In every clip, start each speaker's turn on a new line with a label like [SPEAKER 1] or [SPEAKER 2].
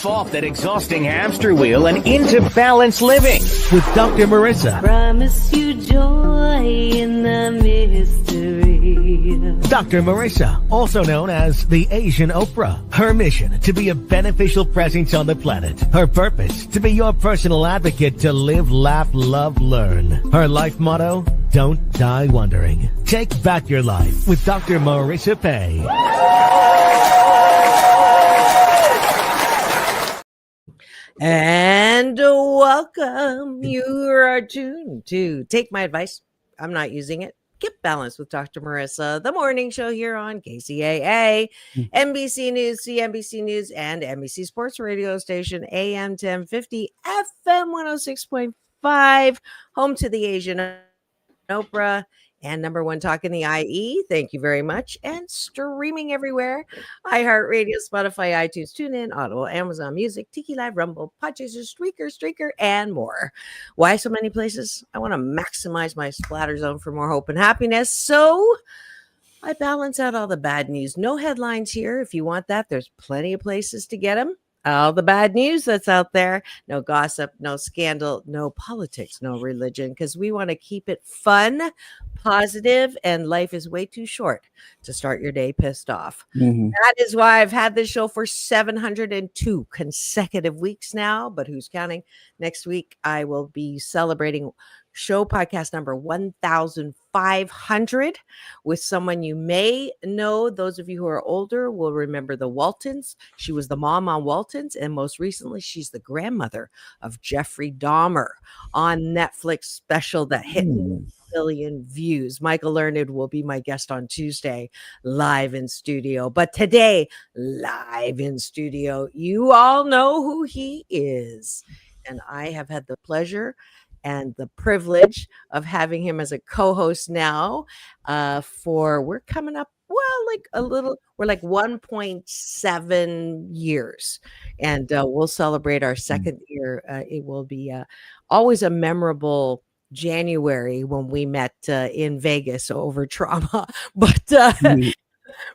[SPEAKER 1] Get off that exhausting hamster wheel and into balanced living with Dr. Marissa.
[SPEAKER 2] Promise you joy in the mystery.
[SPEAKER 1] Dr. Marissa, also known as the Asian Oprah. Her mission, to be a beneficial presence on the planet. Her purpose, to be your personal advocate to live, laugh, love, learn. Her life motto, don't die wondering. Take back your life with Dr. Marissa Pay.
[SPEAKER 3] And welcome. You are tuned to Take My Advice. I'm not using it. Get Balanced with Dr. Marissa, the morning show here on KCAA, NBC News, CNBC News, and NBC Sports Radio Station, AM 1050, FM 106.5, home to the Asian Oprah, and number one talk in the IE. Thank you very much. And streaming everywhere. iHeartRadio, Spotify, iTunes, TuneIn, Audible, Amazon Music, Tiki Live, Rumble, Podchaser, Streaker, and more. Why so many places? I want to maximize my splatter zone for more hope and happiness. So I balance out all the bad news. No headlines here. If you want that, there's plenty of places to get them. All the bad news that's out there. No gossip, no scandal, no politics, no religion, because we want to keep it fun, positive, and life is way too short to start your day pissed off. That is why I've had this show for 702 consecutive weeks now, but who's counting? Next week, I will be celebrating show podcast number 1,500 with someone you may know. Those of you who are older will remember the Waltons. She was the mom on Waltons, and most recently, she's the grandmother of Jeffrey Dahmer on Netflix special that hit a billion views. Michael Learned will be my guest on Tuesday, live in studio. But today, live in studio, you all know who he is. And I have had the pleasure and the privilege of having him as a co-host now we're coming up, we're like 1.7 years. And we'll celebrate our second year. It will be always a memorable January when we met in Vegas over trauma. But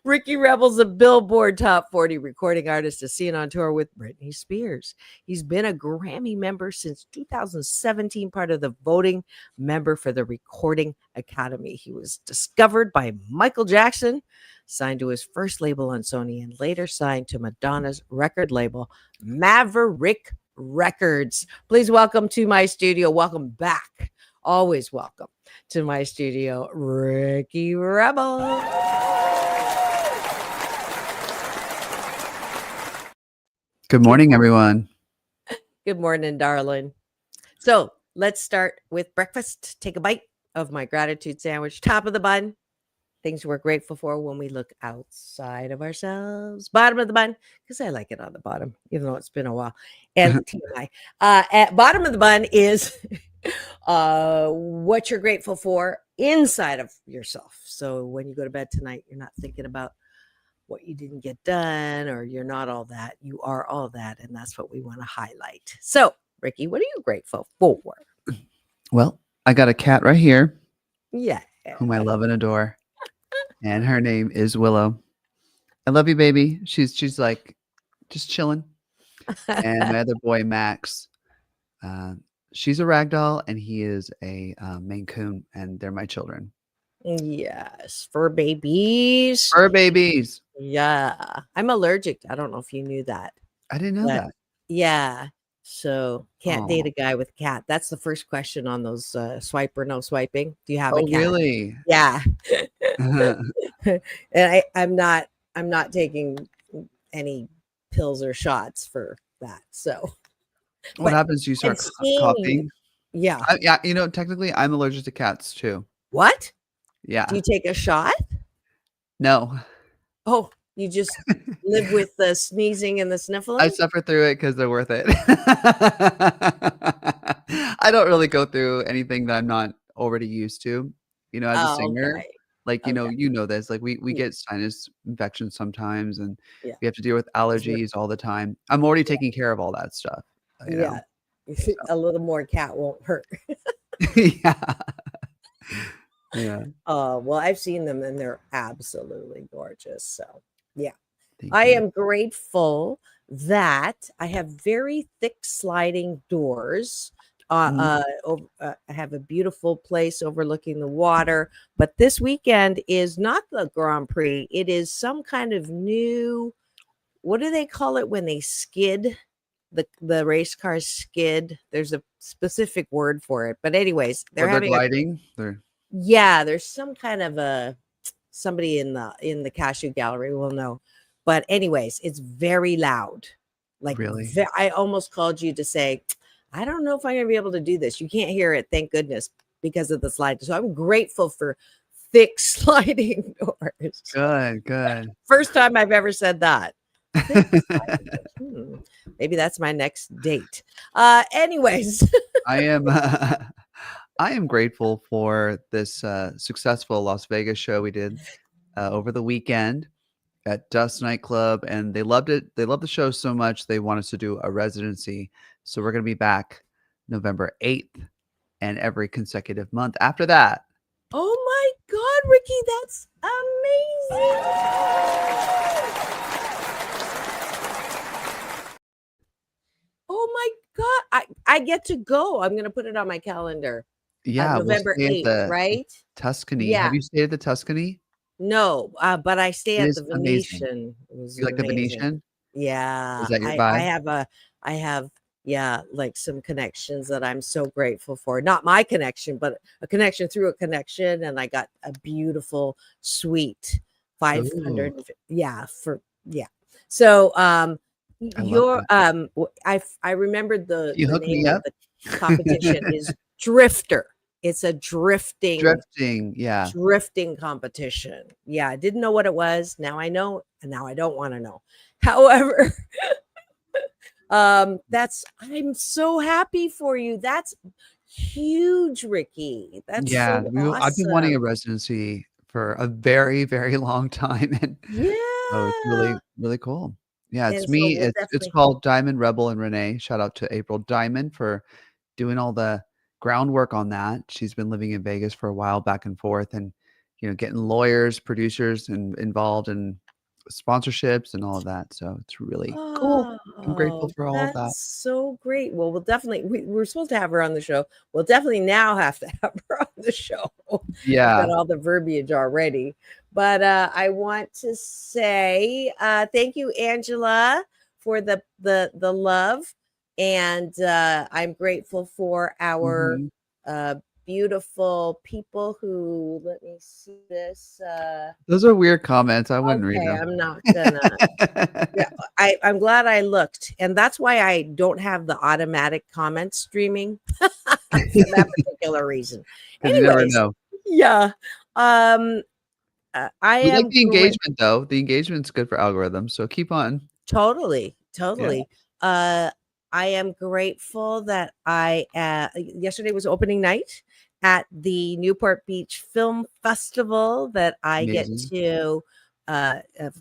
[SPEAKER 3] Ricky Rebel's a Billboard Top 40 recording artist, is seen on tour with Britney Spears. He's been a Grammy member since 2017, part of the voting member for the Recording Academy. He was discovered by Michael Jackson, signed to his first label on Sony, and later signed to Madonna's record label, Maverick Records. Please welcome to my studio. Welcome back. Always welcome to my studio, Ricky Rebel.
[SPEAKER 4] Good morning, everyone.
[SPEAKER 3] Good morning, darling. So let's start with breakfast. Take a bite of my gratitude sandwich. Top of the bun. Things we're grateful for when we look outside of ourselves. Bottom of the bun, because I like it on the bottom, even though it's been a while. And TMI. At bottom of the bun is what you're grateful for inside of yourself. So when you go to bed tonight, you're not thinking about what you didn't get done, or you're not all that. You are all that, and that's what we want to highlight. So, Ricky, what are you grateful for?
[SPEAKER 4] Well, I got a cat right here.
[SPEAKER 3] Yeah.
[SPEAKER 4] Whom I love and adore. And her name is Willow. I love you, baby. She's like just chilling. And my other boy, Max, she's a ragdoll, and he is a Maine Coon, and they're my children.
[SPEAKER 3] Yes, fur babies.
[SPEAKER 4] Fur babies.
[SPEAKER 3] Yeah, I'm allergic. I don't know if you knew that.
[SPEAKER 4] I didn't know that.
[SPEAKER 3] Yeah, so can't date a guy with a cat. That's the first question on those swipe or no swiping. Do you have a cat?
[SPEAKER 4] Really?
[SPEAKER 3] Yeah. And I'm not taking any pills or shots for that. So
[SPEAKER 4] what happens? You start coughing.
[SPEAKER 3] Yeah.
[SPEAKER 4] Yeah. Technically, I'm allergic to cats too.
[SPEAKER 3] What?
[SPEAKER 4] Yeah.
[SPEAKER 3] Do you take a shot?
[SPEAKER 4] No.
[SPEAKER 3] Oh, you just live with the sneezing and the sniffling?
[SPEAKER 4] I suffer through it because they're worth it. I don't really go through anything that I'm not already used to. As a singer,
[SPEAKER 3] okay.
[SPEAKER 4] you know this. Like we get sinus infections sometimes, and
[SPEAKER 3] Yeah.
[SPEAKER 4] we have to deal with allergies all the time. I'm already taking care of all that stuff.
[SPEAKER 3] Yeah. A little more cat won't hurt.
[SPEAKER 4] Yeah. Yeah.
[SPEAKER 3] Well, I've seen them and they're absolutely gorgeous. So yeah.
[SPEAKER 4] Thank
[SPEAKER 3] I
[SPEAKER 4] you.
[SPEAKER 3] am grateful that I have very thick sliding doors.
[SPEAKER 4] Mhm.
[SPEAKER 3] I have a beautiful place overlooking the water, but this weekend is not the Grand Prix. It is some kind of new, what do they call it when they skid? The race cars skid. There's a specific word for it. But anyways,
[SPEAKER 4] Or
[SPEAKER 3] they're
[SPEAKER 4] they're
[SPEAKER 3] having a
[SPEAKER 4] gliding. They're
[SPEAKER 3] yeah, there's some kind of a somebody in the cashew gallery will know. But anyways, it's very loud. Like
[SPEAKER 4] really
[SPEAKER 3] I almost called you to say, I don't know if I'm gonna be able to do this. You can't hear it, thank goodness, because of the slide. So I'm grateful for thick sliding doors.
[SPEAKER 4] good. Good.
[SPEAKER 3] First time I've ever said that. Thick sliding doors. Maybe that's my next date. Anyways,
[SPEAKER 4] I am. I am grateful for this successful Las Vegas show we did over the weekend at Dust Nightclub, and they loved it. They loved the show so much they want us to do a residency. So we're going to be back November 8th and every consecutive month after that.
[SPEAKER 3] oh my God, Ricky, that's amazing. Oh my God. I get to go. I'm gonna put it on my calendar.
[SPEAKER 4] Yeah, we'll
[SPEAKER 3] November
[SPEAKER 4] stay at
[SPEAKER 3] 8th,
[SPEAKER 4] the
[SPEAKER 3] right?
[SPEAKER 4] Tuscany. Have
[SPEAKER 3] Yeah.
[SPEAKER 4] you stayed at the Tuscany?
[SPEAKER 3] No, but I stay
[SPEAKER 4] It
[SPEAKER 3] at
[SPEAKER 4] is
[SPEAKER 3] the
[SPEAKER 4] amazing.
[SPEAKER 3] Venetian. It was
[SPEAKER 4] You like the
[SPEAKER 3] amazing.
[SPEAKER 4] Venetian? Is
[SPEAKER 3] Yeah.
[SPEAKER 4] that your
[SPEAKER 3] I
[SPEAKER 4] vibe?
[SPEAKER 3] have I have yeah, like some connections that I'm so grateful for. Not my connection, but a connection through a connection. And I got a beautiful suite.
[SPEAKER 4] Ooh,
[SPEAKER 3] 500. Yeah, for yeah. So
[SPEAKER 4] I love
[SPEAKER 3] your
[SPEAKER 4] that.
[SPEAKER 3] I remembered
[SPEAKER 4] Can you
[SPEAKER 3] the
[SPEAKER 4] hook me
[SPEAKER 3] name of
[SPEAKER 4] up?
[SPEAKER 3] the competition is Drifter. It's a
[SPEAKER 4] Drifting, yeah.
[SPEAKER 3] drifting competition. Yeah, I didn't know what it was. Now I know, and now I don't want to know. However, that's I'm so happy for you. That's huge, Ricky. That's
[SPEAKER 4] Yeah,
[SPEAKER 3] so
[SPEAKER 4] I've been wanting a
[SPEAKER 3] awesome.
[SPEAKER 4] residency for a very, very long time, and so it's
[SPEAKER 3] Yeah.
[SPEAKER 4] really, really cool. Yeah, it's
[SPEAKER 3] And so
[SPEAKER 4] me.
[SPEAKER 3] we'll
[SPEAKER 4] It's
[SPEAKER 3] definitely
[SPEAKER 4] called Diamond Rebel and Renee. Shout out to April Diamond for doing all the groundwork on that. She's been living in Vegas for a while, back and forth, and getting lawyers, producers, and involved in sponsorships and all of that. So it's really cool. I'm grateful
[SPEAKER 3] oh,
[SPEAKER 4] for all of that.
[SPEAKER 3] that's so great. Well, we'll definitely we're supposed to have her on the show. We'll definitely now have to have her on the show. I've got
[SPEAKER 4] Yeah.
[SPEAKER 3] all the verbiage already. But I want to say thank you, Angela, for the love. And I'm grateful for our
[SPEAKER 4] Mhm.
[SPEAKER 3] uh beautiful people who let me see this.
[SPEAKER 4] Those are weird comments. I wouldn't read
[SPEAKER 3] Okay,
[SPEAKER 4] them.
[SPEAKER 3] I'm not gonna. Yeah, I'm glad I looked, and that's why I don't have the automatic comment streaming for that particular reason.
[SPEAKER 4] 'Cause you never
[SPEAKER 3] Anyways,
[SPEAKER 4] know.
[SPEAKER 3] yeah, I
[SPEAKER 4] We like
[SPEAKER 3] am
[SPEAKER 4] the
[SPEAKER 3] great.
[SPEAKER 4] engagement, though. The engagement's good for algorithms, so keep on.
[SPEAKER 3] Totally,
[SPEAKER 4] Yeah,
[SPEAKER 3] totally. Uh, I am grateful that yesterday was opening night at the Newport Beach Film Festival that I get
[SPEAKER 4] amazing.
[SPEAKER 3] to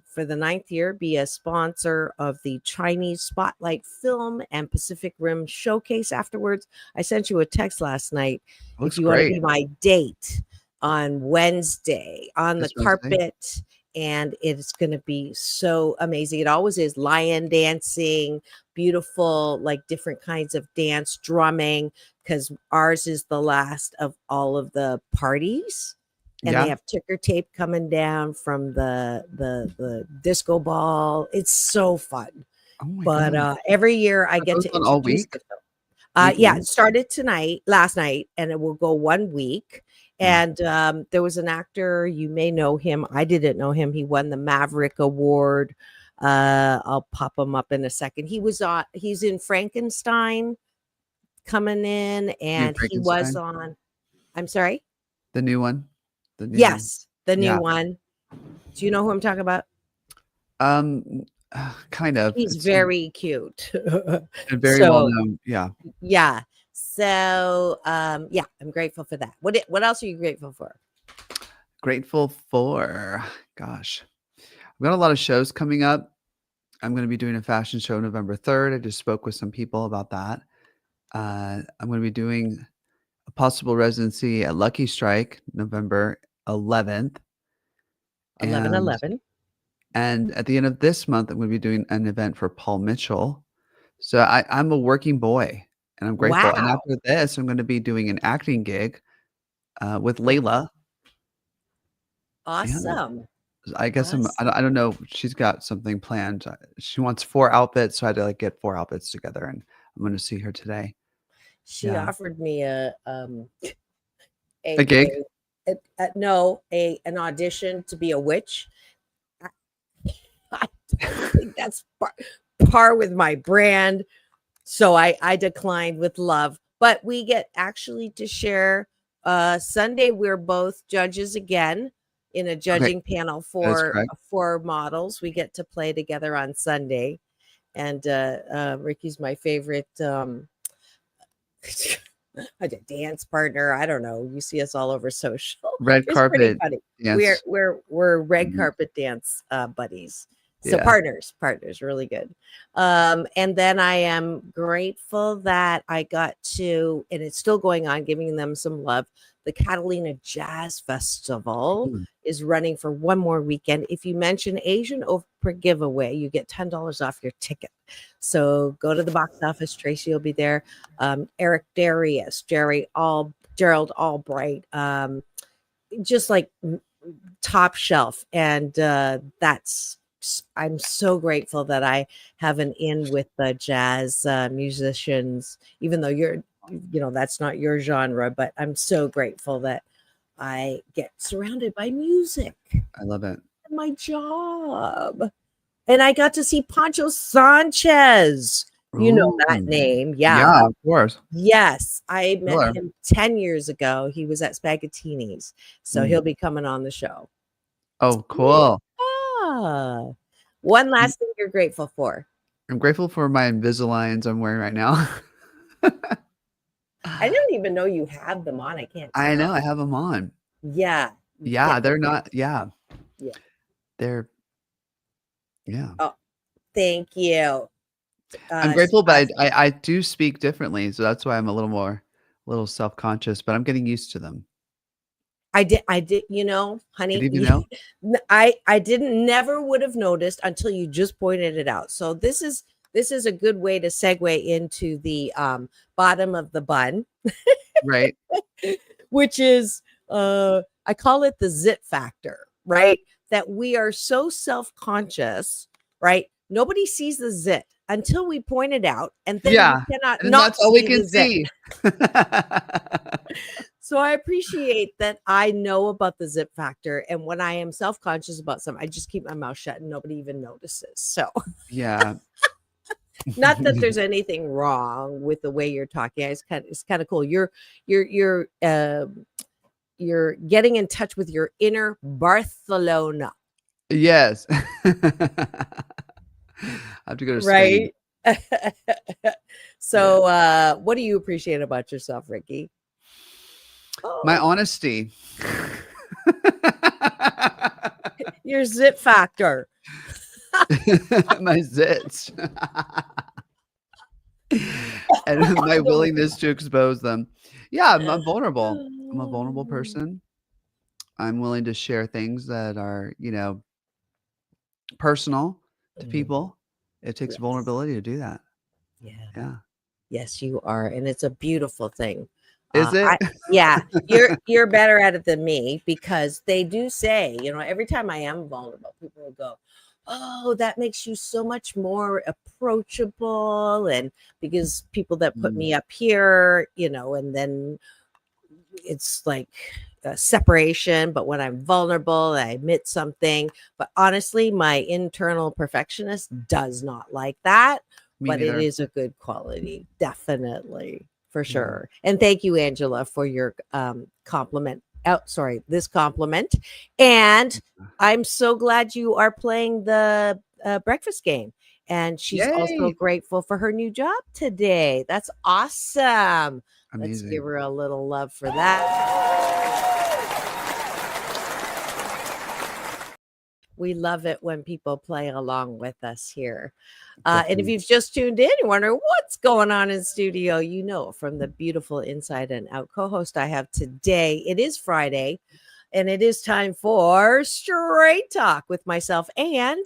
[SPEAKER 3] for the ninth year be a sponsor of the Chinese Spotlight Film and Pacific Rim Showcase afterwards. I sent you a text last night if
[SPEAKER 4] Looks
[SPEAKER 3] you want to
[SPEAKER 4] great.
[SPEAKER 3] be my date on Wednesday on the
[SPEAKER 4] This Wednesday.
[SPEAKER 3] carpet, and it's going to be so amazing. It always is lion dancing, beautiful, like different kinds of dance, drumming, because ours is the last of all of the parties. And they
[SPEAKER 4] Yeah.
[SPEAKER 3] have ticker tape coming down from the disco ball. It's so fun.
[SPEAKER 4] Oh my
[SPEAKER 3] But
[SPEAKER 4] god.
[SPEAKER 3] every year I
[SPEAKER 4] That
[SPEAKER 3] get
[SPEAKER 4] goes
[SPEAKER 3] to
[SPEAKER 4] on all
[SPEAKER 3] introduce
[SPEAKER 4] week?
[SPEAKER 3] the film.
[SPEAKER 4] Week
[SPEAKER 3] Yeah,
[SPEAKER 4] long?
[SPEAKER 3] it started last night, and it will go 1 week.
[SPEAKER 4] Mm.
[SPEAKER 3] And there was an actor, you may know him. I didn't know him. He won the Maverick Award. I'll pop him up in a second. He's in Frankenstein coming in,
[SPEAKER 4] New
[SPEAKER 3] and he was
[SPEAKER 4] Frankenstein?
[SPEAKER 3] on, I'm sorry?
[SPEAKER 4] The new one? The new
[SPEAKER 3] Yes, the new
[SPEAKER 4] yeah.
[SPEAKER 3] one. Do you know who I'm talking about?
[SPEAKER 4] Kind of.
[SPEAKER 3] He's
[SPEAKER 4] It's
[SPEAKER 3] very cute.
[SPEAKER 4] very well
[SPEAKER 3] So
[SPEAKER 4] known. Yeah.
[SPEAKER 3] yeah. So yeah, I'm grateful for that. What else are you grateful for?
[SPEAKER 4] Grateful for gosh. I've got a lot of shows coming up. I'm gonna be doing a fashion show November 3rd. I just spoke with some people about that. I'm gonna be doing a possible residency at Lucky Strike November 11th,
[SPEAKER 3] Eleven
[SPEAKER 4] and
[SPEAKER 3] eleven.
[SPEAKER 4] And at the end of this month, I'm going to be doing an event for Paul Mitchell. So I'm a working boy, and I'm grateful. And
[SPEAKER 3] Wow.
[SPEAKER 4] after this, I'm going to be doing an acting gig with Layla. Yeah,
[SPEAKER 3] Awesome.
[SPEAKER 4] I guess
[SPEAKER 3] Awesome.
[SPEAKER 4] I don't know. She's got something planned. She wants 4 outfits, so I had to like get 4 outfits together, and I'm going to see her today.
[SPEAKER 3] She
[SPEAKER 4] Yeah,
[SPEAKER 3] offered me a
[SPEAKER 4] a gig.
[SPEAKER 3] no, an audition to be a witch. I, I don't think that's par with my brand. So I declined with love. But we get actually to share Sunday. We're both judges again in a
[SPEAKER 4] Okay,
[SPEAKER 3] judging panel
[SPEAKER 4] that is correct.
[SPEAKER 3] for models. We get to play together on Sunday. And Ricky's my favorite a dance partner. I don't know. You see us all over social.
[SPEAKER 4] Red
[SPEAKER 3] It's pretty
[SPEAKER 4] carpet
[SPEAKER 3] funny.
[SPEAKER 4] dance.
[SPEAKER 3] We're red
[SPEAKER 4] Mhm.
[SPEAKER 3] carpet dance buddies. So
[SPEAKER 4] Yeah.
[SPEAKER 3] partners, really good. And then I am grateful that I got to, and it's still going on, giving them some love. The Catalina Jazz Festival
[SPEAKER 4] Mm.
[SPEAKER 3] is running for one more weekend. If you mention Asian Oprah giveaway, you get $10 off your ticket. So go to the box office. Tracy will be there. Eric Darius, Gerald Albright, just like top shelf. And I'm so grateful that I have an in with the jazz musicians, even though that's not your genre, but I'm so grateful that I get surrounded by music
[SPEAKER 4] I love it.
[SPEAKER 3] at my job. And I got to see Pancho Sanchez. You know that
[SPEAKER 4] Ooh.
[SPEAKER 3] name. Yeah.
[SPEAKER 4] Yeah, of course.
[SPEAKER 3] Yes. I met
[SPEAKER 4] Sure.
[SPEAKER 3] him 10 years ago. He was at Spaghettini's. So
[SPEAKER 4] Mm.
[SPEAKER 3] he'll be coming on the show.
[SPEAKER 4] Oh, cool.
[SPEAKER 3] Ah. One
[SPEAKER 4] Mm,
[SPEAKER 3] last thing you're grateful for.
[SPEAKER 4] I'm grateful for my Invisaligns I'm wearing right now.
[SPEAKER 3] I don't even know you have them on. I can't
[SPEAKER 4] I know,
[SPEAKER 3] tell.
[SPEAKER 4] I have them on.
[SPEAKER 3] Yeah.
[SPEAKER 4] Yeah, they're not yeah.
[SPEAKER 3] Yeah.
[SPEAKER 4] They're yeah.
[SPEAKER 3] Oh, thank you.
[SPEAKER 4] I'm grateful, but I do speak differently, so that's why I'm a little self-conscious, but I'm getting used to them.
[SPEAKER 3] I did,
[SPEAKER 4] Did
[SPEAKER 3] honey,
[SPEAKER 4] you know?
[SPEAKER 3] I didn't never would have noticed until you just pointed it out. So this is a good way to segue into the bottom of the bun,
[SPEAKER 4] Right.
[SPEAKER 3] which is I call it the zit factor, right? That we are so self-conscious, right? Nobody sees the zit until we point it out, and then
[SPEAKER 4] Yeah,
[SPEAKER 3] we cannot
[SPEAKER 4] and
[SPEAKER 3] not
[SPEAKER 4] that's all we
[SPEAKER 3] see
[SPEAKER 4] can
[SPEAKER 3] the zit.
[SPEAKER 4] see.
[SPEAKER 3] So I appreciate that I know about the zip factor. And when I am self-conscious about something, I just keep my mouth shut and nobody even notices. So
[SPEAKER 4] Yeah.
[SPEAKER 3] not that there's anything wrong with the way you're talking. It's kind of cool. You're getting in touch with your inner Barcelona.
[SPEAKER 4] Yes. I have to go to Spain.
[SPEAKER 3] Right. So what do you appreciate about yourself, Ricky?
[SPEAKER 4] My
[SPEAKER 3] Oh,
[SPEAKER 4] honesty.
[SPEAKER 3] your zip factor.
[SPEAKER 4] My zits. And my willingness to expose them. Yeah, I'm vulnerable. I'm a vulnerable person. I'm willing to share things that are, personal to people. It takes
[SPEAKER 3] Yes.
[SPEAKER 4] vulnerability to do that.
[SPEAKER 3] Yeah.
[SPEAKER 4] Yeah.
[SPEAKER 3] Yes, you are, and it's a beautiful thing.
[SPEAKER 4] Is it?
[SPEAKER 3] Yeah, you're better at it than me, because they do say, every time I am vulnerable, people will go, "Oh, that makes you so much more approachable," and because people that put
[SPEAKER 4] Mm,
[SPEAKER 3] me up here, and then it's like a separation. But when I'm vulnerable, I admit something. But honestly, my internal perfectionist does not like that.
[SPEAKER 4] me
[SPEAKER 3] But it
[SPEAKER 4] neither.
[SPEAKER 3] is a good quality, definitely, for
[SPEAKER 4] Yeah.
[SPEAKER 3] sure. And thank you, Angela, for your compliment. Oh, sorry, this compliment. And I'm so glad you are playing the breakfast game. And she's also
[SPEAKER 4] Yay!
[SPEAKER 3] grateful for her new job today. That's awesome. Let's give
[SPEAKER 4] Amazing.
[SPEAKER 3] her a little love for that. We love it when people play along with us here. And if
[SPEAKER 4] Definitely.
[SPEAKER 3] you've just tuned in, you wonder what's going on in studio, from the beautiful Inside and Out co-host I have today. It is Friday. And it is time for Straight Talk with myself and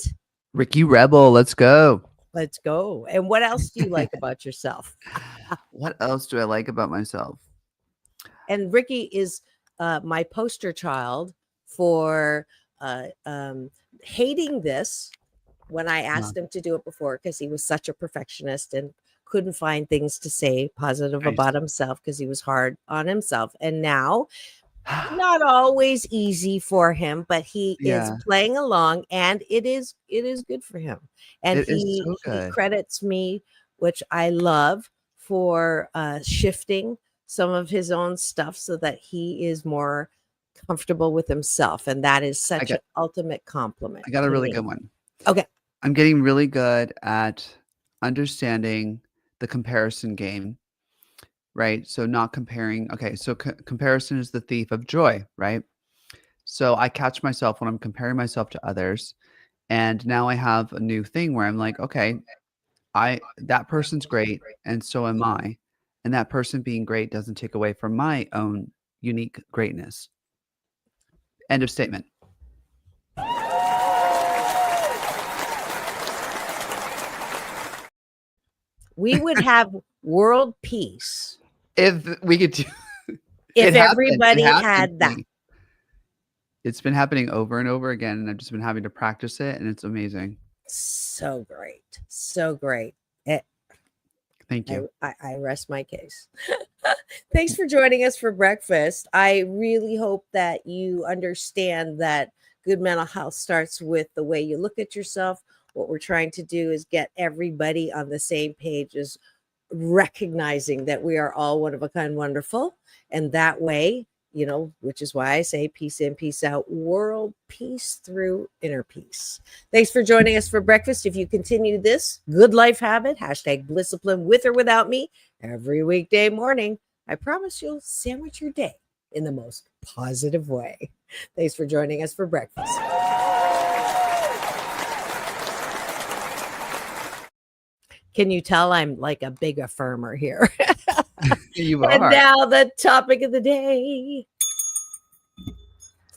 [SPEAKER 4] Ricky Rebel, let's go.
[SPEAKER 3] let's go. And what else do you like about yourself?
[SPEAKER 4] What else do I like about myself?
[SPEAKER 3] And Ricky is my poster child for hating this when I asked him to do it before, because he was such a perfectionist and couldn't find things to say positive
[SPEAKER 4] Nice.
[SPEAKER 3] about himself because he was hard on himself. And now, not always easy for him, but he is playing along, and it is good for him. And
[SPEAKER 4] It is
[SPEAKER 3] he
[SPEAKER 4] so good.
[SPEAKER 3] credits me, which I love, for shifting some of his own stuff so that he is more comfortable with himself, and that is such an ultimate compliment.
[SPEAKER 4] I got a
[SPEAKER 3] to
[SPEAKER 4] really
[SPEAKER 3] me.
[SPEAKER 4] good one.
[SPEAKER 3] Okay.
[SPEAKER 4] I'm getting really good at understanding the comparison game, right? So not comparing. Okay, so comparison is the thief of joy, right? So I catch myself when I'm comparing myself to others, and now I have a new thing where I'm like, okay, that person's great, and so am I, and that person being great doesn't take away from my own unique greatness. End of statement.
[SPEAKER 3] We would have world peace
[SPEAKER 4] If we could do,
[SPEAKER 3] if
[SPEAKER 4] it happened.
[SPEAKER 3] everybody
[SPEAKER 4] It happened
[SPEAKER 3] had
[SPEAKER 4] to
[SPEAKER 3] that.
[SPEAKER 4] me. It's been happening over and over again, and I've just been having to practice it, and it's amazing.
[SPEAKER 3] So great. So great. Eh,
[SPEAKER 4] Thank you.
[SPEAKER 3] I rest my case. Thanks for joining us for breakfast. I really hope that you understand that good mental health starts with the way you look at yourself. What we're trying to do is get everybody on the same page, is recognizing that we are all one of a kind, wonderful. And that way, which is why I say peace in, peace out, world peace through inner peace. Thanks for joining us for breakfast. If you continue this good life habit, #Blisscipline, with or without me, every weekday morning, I promise you'll sandwich your day in the most positive way. Thanks for joining us for breakfast. Can you tell I'm like a big affirmer here?
[SPEAKER 4] You
[SPEAKER 3] And
[SPEAKER 4] are.
[SPEAKER 3] now the topic of the day.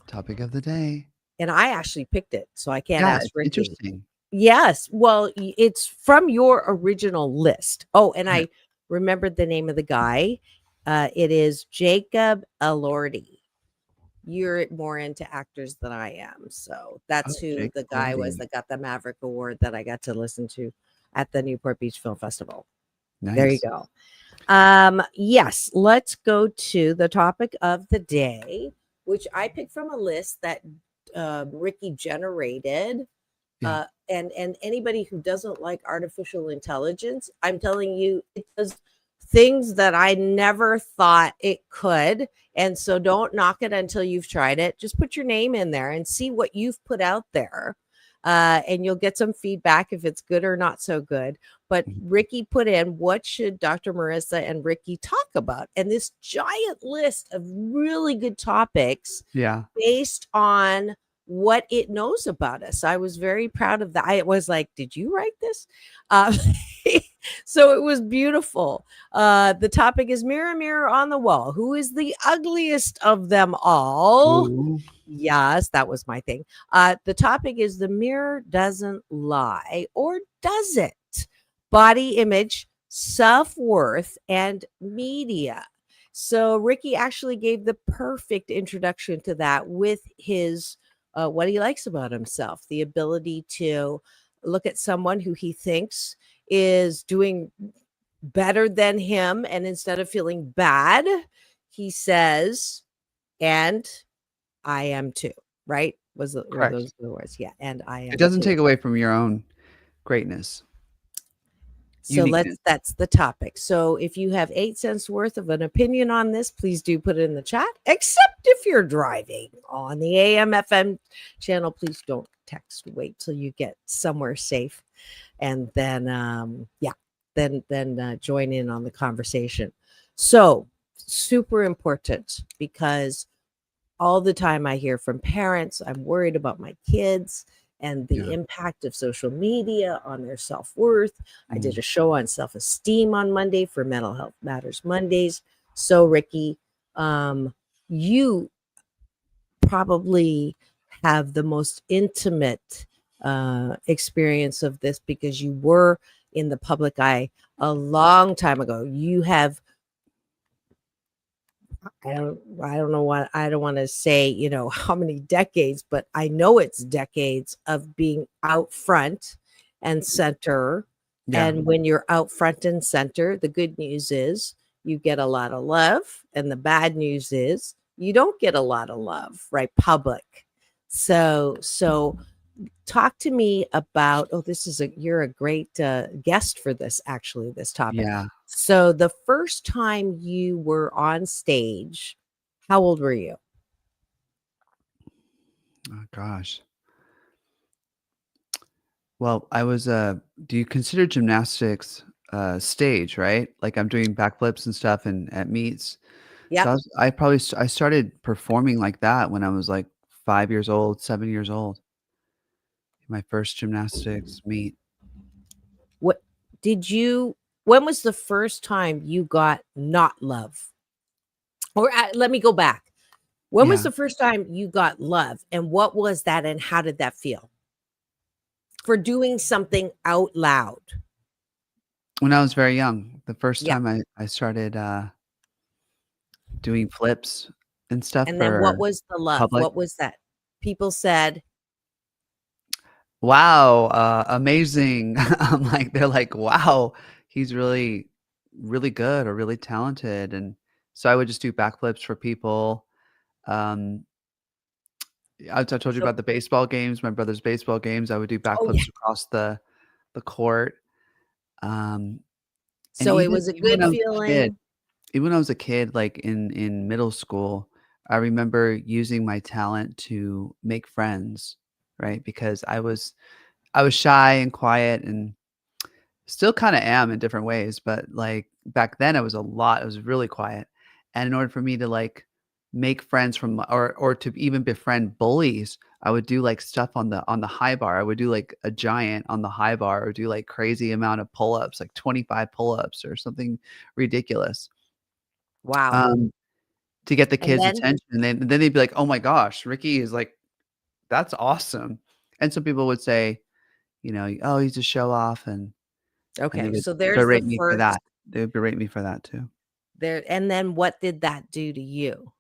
[SPEAKER 4] Topic of the day.
[SPEAKER 3] And I actually picked it, so I can't
[SPEAKER 4] Yeah,
[SPEAKER 3] ask
[SPEAKER 4] it's
[SPEAKER 3] Ricky.
[SPEAKER 4] interesting.
[SPEAKER 3] Yes. Well, it's from your original list. Oh, and I remembered the name of the guy. It is Jacob Elordi. You're more into actors than I am. So that's who
[SPEAKER 4] Jake
[SPEAKER 3] the guy was
[SPEAKER 4] Elordi.
[SPEAKER 3] that got the Maverick Award that I got to listen to at the Newport Beach Film Festival.
[SPEAKER 4] Nice.
[SPEAKER 3] There you go. Yes, let's go to the topic of the day, which I picked from a list that Ricky generated.
[SPEAKER 4] Yeah.
[SPEAKER 3] And anybody who doesn't like artificial intelligence, I'm telling you, it does things that I never thought it could. And so don't knock it until you've tried it. Just put your name in there and see what you've put out there. And you'll get some feedback if it's good or not so good. But Ricky put in, what should Dr. Marissa and Ricky talk about? And this giant list of really good topics based on what it knows about us. I was very proud of that. I was like, did you write this? So it was beautiful. The topic is mirror, mirror on the wall. Who is the ugliest of them all?
[SPEAKER 4] Ooh.
[SPEAKER 3] Yes, that was my thing. The topic is the mirror doesn't lie, or does it? Body image, self-worth, and media. So Ricky actually gave the perfect introduction to that with his what he likes about himself, the ability to look at someone who he thinks is doing better than him, and instead of feeling bad, he says, and I am too, right? Were those the words? Yeah, and I am.
[SPEAKER 4] It doesn't
[SPEAKER 3] too.
[SPEAKER 4] take away from your own greatness.
[SPEAKER 3] So
[SPEAKER 4] Uniqueness.
[SPEAKER 3] that's the topic. So if you have 8 cents worth of an opinion on this, please do put it in the chat, except if you're driving on the AM FM channel. Please don't text. Wait till you get somewhere safe, and then join in on the conversation. So super important, because all the time I hear from parents, I'm worried about my kids and the impact of social media on their self-worth. I did a show on self-esteem on Monday for Mental Health Matters Mondays. So Ricky, you probably have the most intimate experience of this because you were in the public eye a long time ago. You have, I don't know what, I don't want to say, you know, how many decades, but I know it's decades of being out front and center.
[SPEAKER 4] Yeah.
[SPEAKER 3] And when you're out front and center, the good news is you get a lot of love, and the bad news is you don't get a lot of love, right? Public. So talk to me about, oh, this is you're a great guest for this, actually, this topic.
[SPEAKER 4] Yeah.
[SPEAKER 3] So the first time you were on stage, how old were you?
[SPEAKER 4] Oh gosh. Well, I was do you consider gymnastics stage, right? Like I'm doing backflips and stuff and at meets. So
[SPEAKER 3] Yep.
[SPEAKER 4] I started performing like that when I was like 5 years old, 7 years old. My first gymnastics meet.
[SPEAKER 3] What did you, when was the first time you got not love? Or let me go back. When was
[SPEAKER 4] Yeah.
[SPEAKER 3] the first time you got love, and what was that, and how did that feel for doing something out loud?
[SPEAKER 4] When I was very young, the first
[SPEAKER 3] Yeah.
[SPEAKER 4] time I started doing flips and stuff
[SPEAKER 3] And then
[SPEAKER 4] for
[SPEAKER 3] what was the love?
[SPEAKER 4] public.
[SPEAKER 3] What was that? People said,
[SPEAKER 4] Wow, amazing. I'm like, they're like, wow, he's really, really good or really talented. And so I would just do backflips for people. Um, I told you
[SPEAKER 3] so,
[SPEAKER 4] about the baseball games, my brother's baseball games. I would do
[SPEAKER 3] oh yeah.
[SPEAKER 4] backflips across the court. Um, and
[SPEAKER 3] So it was a
[SPEAKER 4] even when
[SPEAKER 3] good
[SPEAKER 4] I was a kid,
[SPEAKER 3] feeling.
[SPEAKER 4] even when I was a kid, like in middle school, I remember using my talent to make friends, right? Because I was shy and quiet and still kind of am in different ways, but like back then I was really quiet. And in order for me to like make friends from or to even befriend bullies, I would do like stuff on the high bar. I would do like a giant on the high bar or do like crazy amount of pull-ups, like 25 pull-ups or something ridiculous.
[SPEAKER 3] Wow.
[SPEAKER 4] Um to get the
[SPEAKER 3] And
[SPEAKER 4] kids'
[SPEAKER 3] then,
[SPEAKER 4] attention. And then they'd be like, "Oh my gosh, Ricky is like that's awesome." And some people would say, you know, "Oh, he's a show off," and they
[SPEAKER 3] okay,
[SPEAKER 4] would
[SPEAKER 3] so there's the
[SPEAKER 4] berate me for
[SPEAKER 3] first
[SPEAKER 4] that. They would berate me for that too.
[SPEAKER 3] there. And then what did that do to you?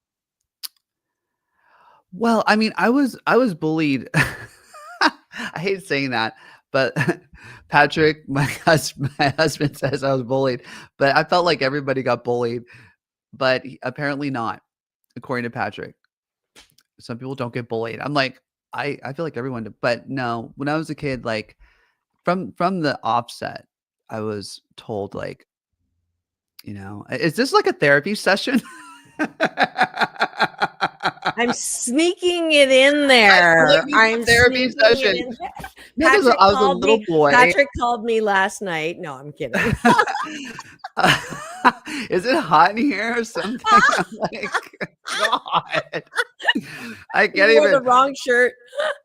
[SPEAKER 4] Well, I mean, I was bullied. I hate saying that, but Patrick, my husband says I was bullied, but I felt like everybody got bullied, but apparently not, according to Patrick. Some people don't get bullied. I'm like, I feel like everyone did, but no, when I was a kid, like from the offset, I was told like, you know, is this like a therapy session?
[SPEAKER 3] I'm sneaking it in
[SPEAKER 4] I feel like
[SPEAKER 3] there.
[SPEAKER 4] this is a
[SPEAKER 3] I'm
[SPEAKER 4] therapy
[SPEAKER 3] sneaking it
[SPEAKER 4] session.
[SPEAKER 3] in there.
[SPEAKER 4] No, 'cause I was a little boy.
[SPEAKER 3] Patrick called me last night. No, I'm kidding.
[SPEAKER 4] Is it hot in here or something? I'm like, God. I
[SPEAKER 3] You
[SPEAKER 4] can't
[SPEAKER 3] wore the
[SPEAKER 4] even.
[SPEAKER 3] wrong shirt.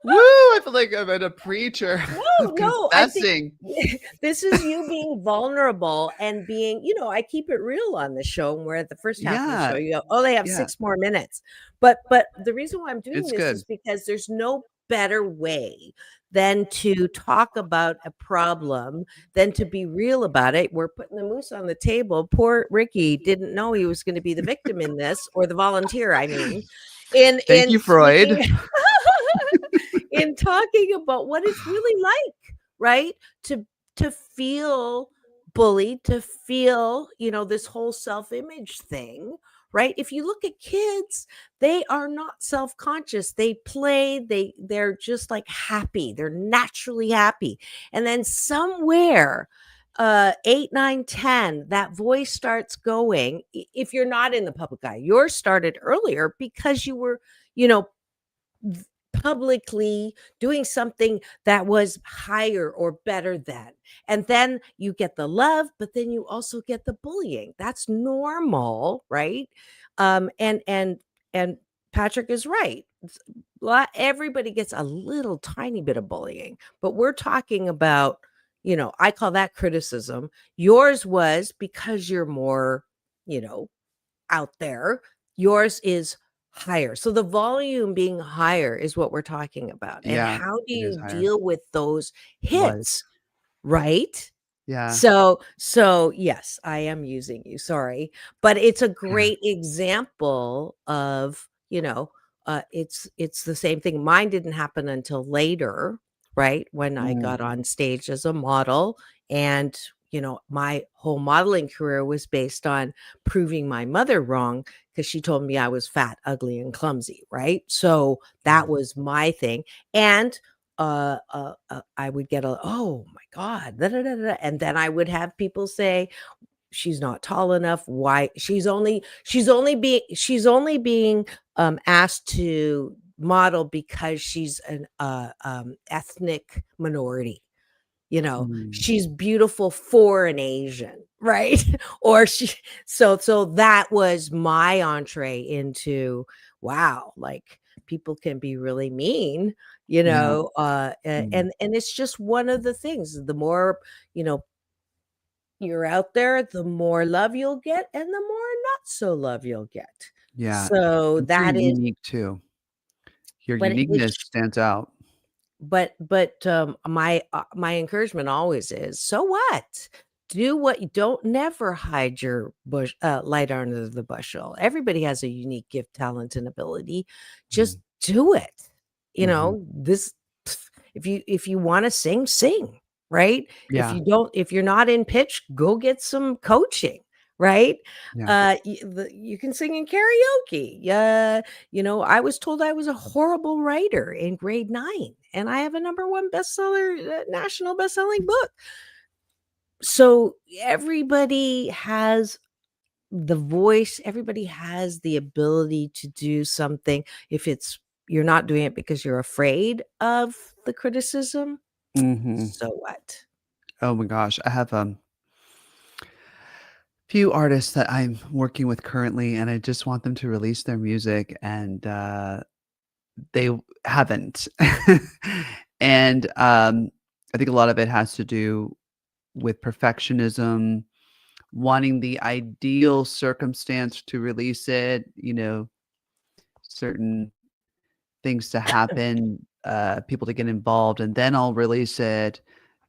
[SPEAKER 4] Woo! I feel like I'm at a preacher
[SPEAKER 3] No, I think
[SPEAKER 4] confessing.
[SPEAKER 3] this is you being vulnerable and being, you know, I keep it real on the show. And we're at the first half of the show.
[SPEAKER 4] Yeah,
[SPEAKER 3] You go, oh, they have
[SPEAKER 4] yeah,
[SPEAKER 3] 6 more minutes. But the reason why I'm doing
[SPEAKER 4] it's
[SPEAKER 3] this
[SPEAKER 4] good.
[SPEAKER 3] is because there's no better way than to talk about a problem, than to be real about it. We're putting the moose on the table. Poor Ricky didn't know he was going to be the victim in this, or the volunteer, I mean,
[SPEAKER 4] Thank you,
[SPEAKER 3] in
[SPEAKER 4] Freud.
[SPEAKER 3] speaking in talking about what it's really like, right? To feel bullied, to feel, you know, this whole self-image thing, right? If you look at kids, they are not self-conscious. They play, they're just like happy. They're naturally happy. And then somewhere 8, 9, 10, that voice starts going. If you're not in the public eye, yours started earlier because you were, you know, publicly doing something that was higher or better than. And then you get the love, but then you also get the bullying. That's normal, right? And Patrick is right. Everybody gets a little tiny bit of bullying, but we're talking about, you know, I call that criticism. Yours was because you're more, you know, out there. Yours is higher. So the volume being higher is what we're talking about. And
[SPEAKER 4] Yeah,
[SPEAKER 3] how do
[SPEAKER 4] it is
[SPEAKER 3] you
[SPEAKER 4] higher.
[SPEAKER 3] deal with those
[SPEAKER 4] Light.
[SPEAKER 3] hits, right?
[SPEAKER 4] Yeah.
[SPEAKER 3] So yes, I am using you, sorry, but it's a
[SPEAKER 4] Yeah.
[SPEAKER 3] great example of, it's the same thing. Mine didn't happen until later, right? When I
[SPEAKER 4] Mm,
[SPEAKER 3] got on stage as a model and, my whole modeling career was based on proving my mother wrong because she told me I was fat, ugly, and clumsy, right? So that
[SPEAKER 4] mm,
[SPEAKER 3] was my thing. And I would get oh my God, da, da, da, da," and then I would have people say, she's not tall enough. Why? She's only being asked to model because she's an ethnic minority.
[SPEAKER 4] mm.
[SPEAKER 3] She's beautiful for an Asian, right? Or so that was my entree into, wow, like people can be really mean,
[SPEAKER 4] Yeah. Mm.
[SPEAKER 3] and it's just one of the things. The more, you know, you're out there, the more love you'll get and the more not so love you'll get.
[SPEAKER 4] Yeah.
[SPEAKER 3] So
[SPEAKER 4] And you're
[SPEAKER 3] that is,
[SPEAKER 4] unique too. Your
[SPEAKER 3] but
[SPEAKER 4] uniqueness
[SPEAKER 3] it's
[SPEAKER 4] stands out.
[SPEAKER 3] my encouragement always is, so what? Do what you don't never hide your light under the bushel. Everybody has a unique gift, talent, and ability. Just
[SPEAKER 4] Mm,
[SPEAKER 3] do it.
[SPEAKER 4] mhm.
[SPEAKER 3] This if you want to sing, sing, right?
[SPEAKER 4] Yeah.
[SPEAKER 3] If you're not in pitch, go get some coaching, right?
[SPEAKER 4] Yeah.
[SPEAKER 3] You can sing in karaoke. I was told I was a horrible writer in grade 9, and I have a number one bestseller, national bestselling book. So everybody has the voice, everybody has the ability to do something. If it's you're not doing it because you're afraid of the criticism,
[SPEAKER 4] Mhm.
[SPEAKER 3] so what?
[SPEAKER 4] Oh my gosh. I have, few artists that I'm working with currently, and I just want them to release their music, and, they haven't. And, I think a lot of it has to do with perfectionism, wanting the ideal circumstance to release it, certain things to happen, people to get involved, and then I'll release it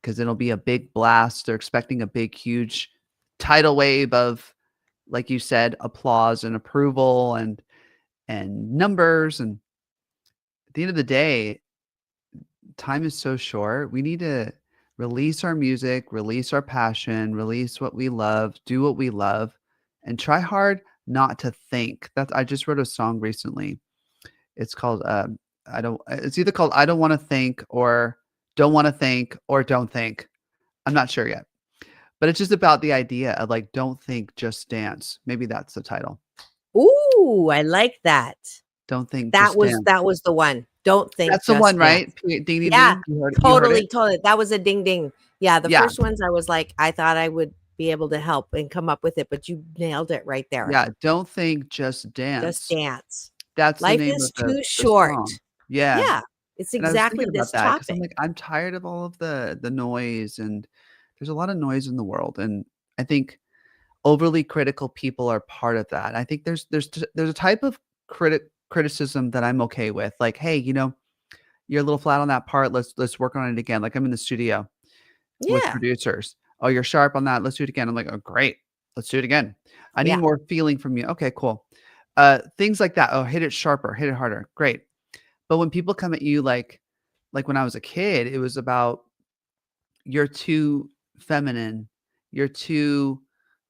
[SPEAKER 4] because 'cause it'll be a big blast. They're expecting a big, huge tidal wave of, like you said, applause and approval and numbers, and at the end of the day, time is so short. We need to release our music, release our passion, release what we love, do what we love, and try hard not to think. I just wrote a song recently. It's called I don't it's either called I don't want to think or don't want to think or don't think. I'm not sure yet. But it's just about the idea of like don't think, just dance. Maybe that's the title.
[SPEAKER 3] Ooh, I like that.
[SPEAKER 4] Don't think,
[SPEAKER 3] That
[SPEAKER 4] just
[SPEAKER 3] was
[SPEAKER 4] dance.
[SPEAKER 3] that was the one. Don't think,
[SPEAKER 4] That's the one,
[SPEAKER 3] just
[SPEAKER 4] right?
[SPEAKER 3] dance.
[SPEAKER 4] Ding ding
[SPEAKER 3] Yeah,
[SPEAKER 4] ding. You heard it?
[SPEAKER 3] totally, totally. That was a ding ding. Yeah, the
[SPEAKER 4] Yeah.
[SPEAKER 3] first ones I was like, I thought I would be able to help and come up with it, but you nailed it right there.
[SPEAKER 4] Yeah, don't think, just
[SPEAKER 3] Just
[SPEAKER 4] dance.
[SPEAKER 3] dance.
[SPEAKER 4] That's the
[SPEAKER 3] Life
[SPEAKER 4] name of
[SPEAKER 3] is too
[SPEAKER 4] the
[SPEAKER 3] short.
[SPEAKER 4] song. Yeah,
[SPEAKER 3] Yeah, it's
[SPEAKER 4] and I was
[SPEAKER 3] exactly
[SPEAKER 4] thinking about
[SPEAKER 3] this
[SPEAKER 4] that because 'cause I'm
[SPEAKER 3] topic.
[SPEAKER 4] like, I'm tired of all of the noise, and there's a lot of noise in the world, and I think overly critical people are part of that. I think there's a type of criticism that I'm okay with, like, "Hey, you're a little flat on that part, let's work on it again." Like, I'm in the studio with
[SPEAKER 3] Yeah,
[SPEAKER 4] producers. "Oh, you're sharp on that, let's do it again." I'm like, "Oh, great. Let's do it again. I need
[SPEAKER 3] yeah.
[SPEAKER 4] more feeling from you." "Okay, cool." Things like that. "Oh, hit it sharper, hit it harder." Great. But when people come at you like when I was a kid, it was about, "You're too feminine. You're too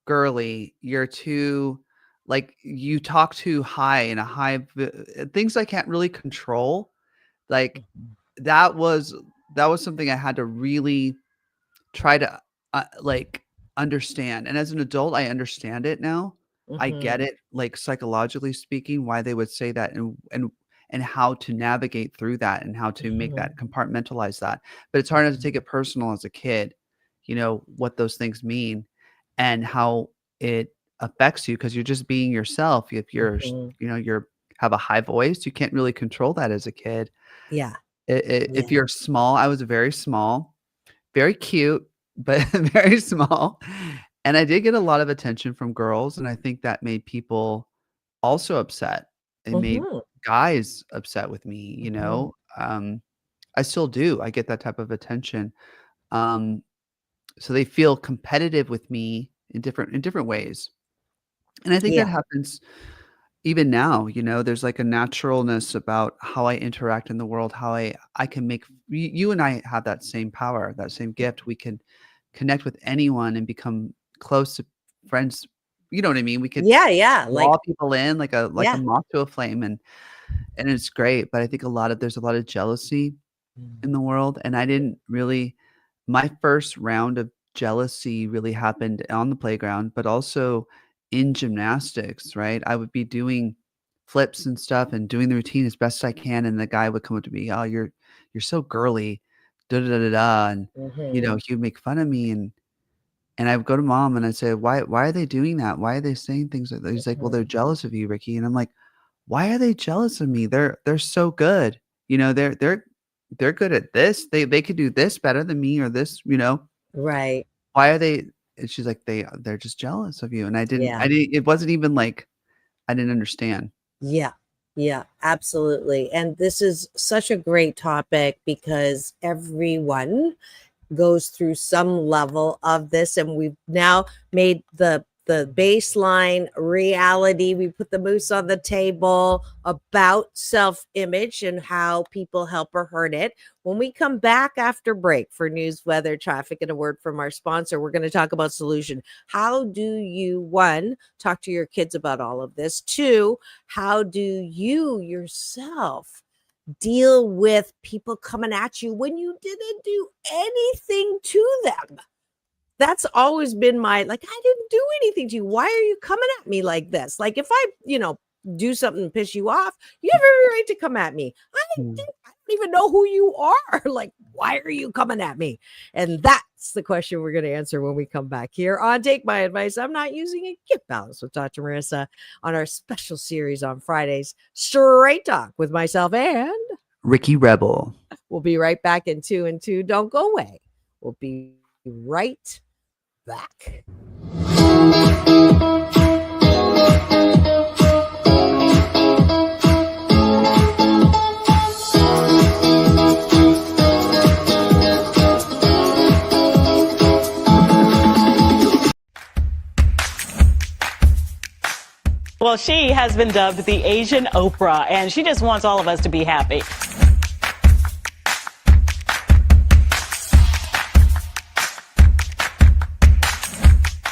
[SPEAKER 4] girly. You're too like, you talk too high in a things I can't really control." Like,
[SPEAKER 3] Mhm,
[SPEAKER 4] that was that was something I had to really try to, like, understand, and as an adult, I understand it now. I get
[SPEAKER 3] mhm,
[SPEAKER 4] it, like, psychologically speaking, why they would say that and how to navigate through that and how to make that
[SPEAKER 3] mhm,
[SPEAKER 4] compartmentalize that, but it's hard not to take it personal as a kid, what those things mean and how it affects you because 'cause you're just being yourself. If you're,
[SPEAKER 3] mhm.
[SPEAKER 4] you're have a high voice, you can't really control that as a kid.
[SPEAKER 3] Yeah,
[SPEAKER 4] If
[SPEAKER 3] yeah.
[SPEAKER 4] you're small, I was very small, very cute, but very small, and I did get a lot of attention from girls, and I think that made people also upset. They made
[SPEAKER 3] Mm-hmm.
[SPEAKER 4] guys upset with me, you
[SPEAKER 3] Mm-hmm.
[SPEAKER 4] know? I still do. I get that type of attention. Um, so they feel competitive with me in different ways. And I think that
[SPEAKER 3] Yeah.
[SPEAKER 4] happens even now, you know, there's like a naturalness about how I interact in the world, how I can make you and I have that same power, that same gift. We can connect with anyone and become close to friends. You know what I mean? We could
[SPEAKER 3] Yeah. Yeah.
[SPEAKER 4] draw
[SPEAKER 3] Like,
[SPEAKER 4] people in like a
[SPEAKER 3] yeah.
[SPEAKER 4] moth to a flame, and it's great. But I think there's a lot of jealousy in the world, and I didn't really my first round of jealousy really happened on the playground, but also in gymnastics, right? I would be doing flips and stuff and doing the routine as best I can, and the guy would come up to me, "Oh, you're so girly, da da da da da," and, you
[SPEAKER 3] Mm-hmm.
[SPEAKER 4] know, he would make fun of me, and I would go to mom and I'd say, Why are they doing that? Why are they saying things like that?" He's like, "Well, they're jealous of you, Ricky," and I'm like, "Why are they jealous of me? They're so good. You know, they're good at this. They could do this better than me or this, you know?
[SPEAKER 3] Right.
[SPEAKER 4] Why are they?" And she's like, They're just jealous of you." And
[SPEAKER 3] Yeah.
[SPEAKER 4] I didn't it wasn't even like I didn't understand.
[SPEAKER 3] Yeah. Yeah. Absolutely. And this is such a great topic because everyone goes through some level of this, and we've now made the baseline reality. We put the moose on the table about self-image and how people help or hurt it. When we come back after break for news, weather, traffic, and a word from our sponsor, we're going to talk about solution. How do you, one, talk to your kids about all of this? Two, how do you yourself deal with people coming at you when you didn't do anything to them? That's always been my, like, I didn't do anything to you. Why are you coming at me like this? Like, if I, do something to piss you off, you have every right to come at me.
[SPEAKER 4] Mm.
[SPEAKER 3] I don't even know who you are. Like, why are you coming at me? And that's the question we're going to answer when we come back here on Take My Advice. I'm not using it. Get Balance with Dr. Marissa on our special series on Fridays, Straight Talk with myself, and
[SPEAKER 4] Ricky Rebel.
[SPEAKER 3] we'll be right back in 2 and 2. Don't go away. We'll be right back.
[SPEAKER 5] Well, she has been dubbed the Asian Oprah, and she just wants all of us to be happy.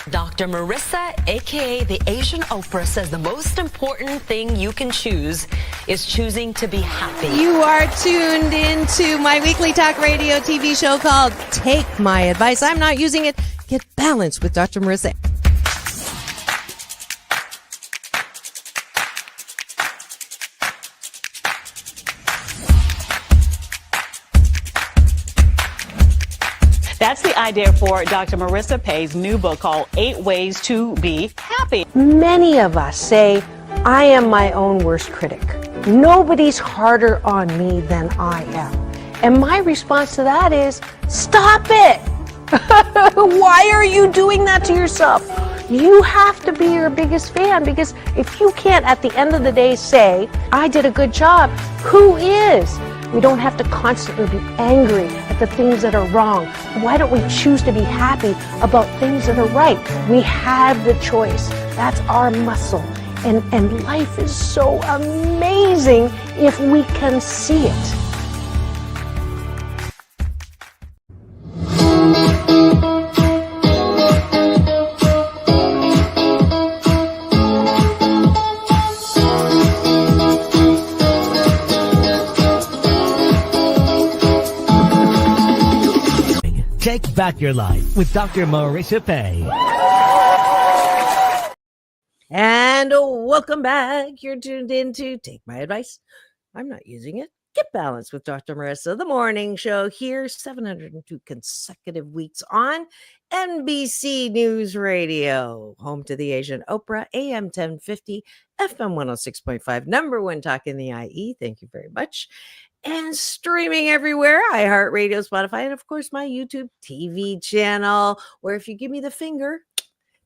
[SPEAKER 6] Dr. Marissa, aka the Asian Oprah, says the most important thing you can choose is choosing to be happy.
[SPEAKER 3] You are tuned into my weekly talk radio TV show called Take My Advice. I'm not using it. Get Balance with Dr. Marissa.
[SPEAKER 5] That's the idea for Dr. Marissa Pay's new book called 8 Ways to Be Happy.
[SPEAKER 7] Many of us say, I am my own worst critic. Nobody's harder on me than I am. And my response to that is, stop it! Why are you doing that to yourself? You have to be your biggest fan, because if you can't at the end of the day say, I did a good job, who is? We don't have to constantly be angry at the things that are wrong. Why don't we choose to be happy about things that are right? We have the choice. That's our muscle. And life is so amazing if we can see it.
[SPEAKER 1] Take back your life with Dr. Marissa Pay.
[SPEAKER 3] And welcome back. You're tuned in to Take My Advice. I'm not using it. Get Balance with Dr. Marissa, the morning show here, 702 consecutive weeks on NBC News Radio, home to the Asian Oprah, AM 1050, FM 106.5, number one talk in the IE. Thank you very much. And streaming everywhere, iHeartRadio, Spotify, and of course my YouTube TV channel, where if you give me the finger,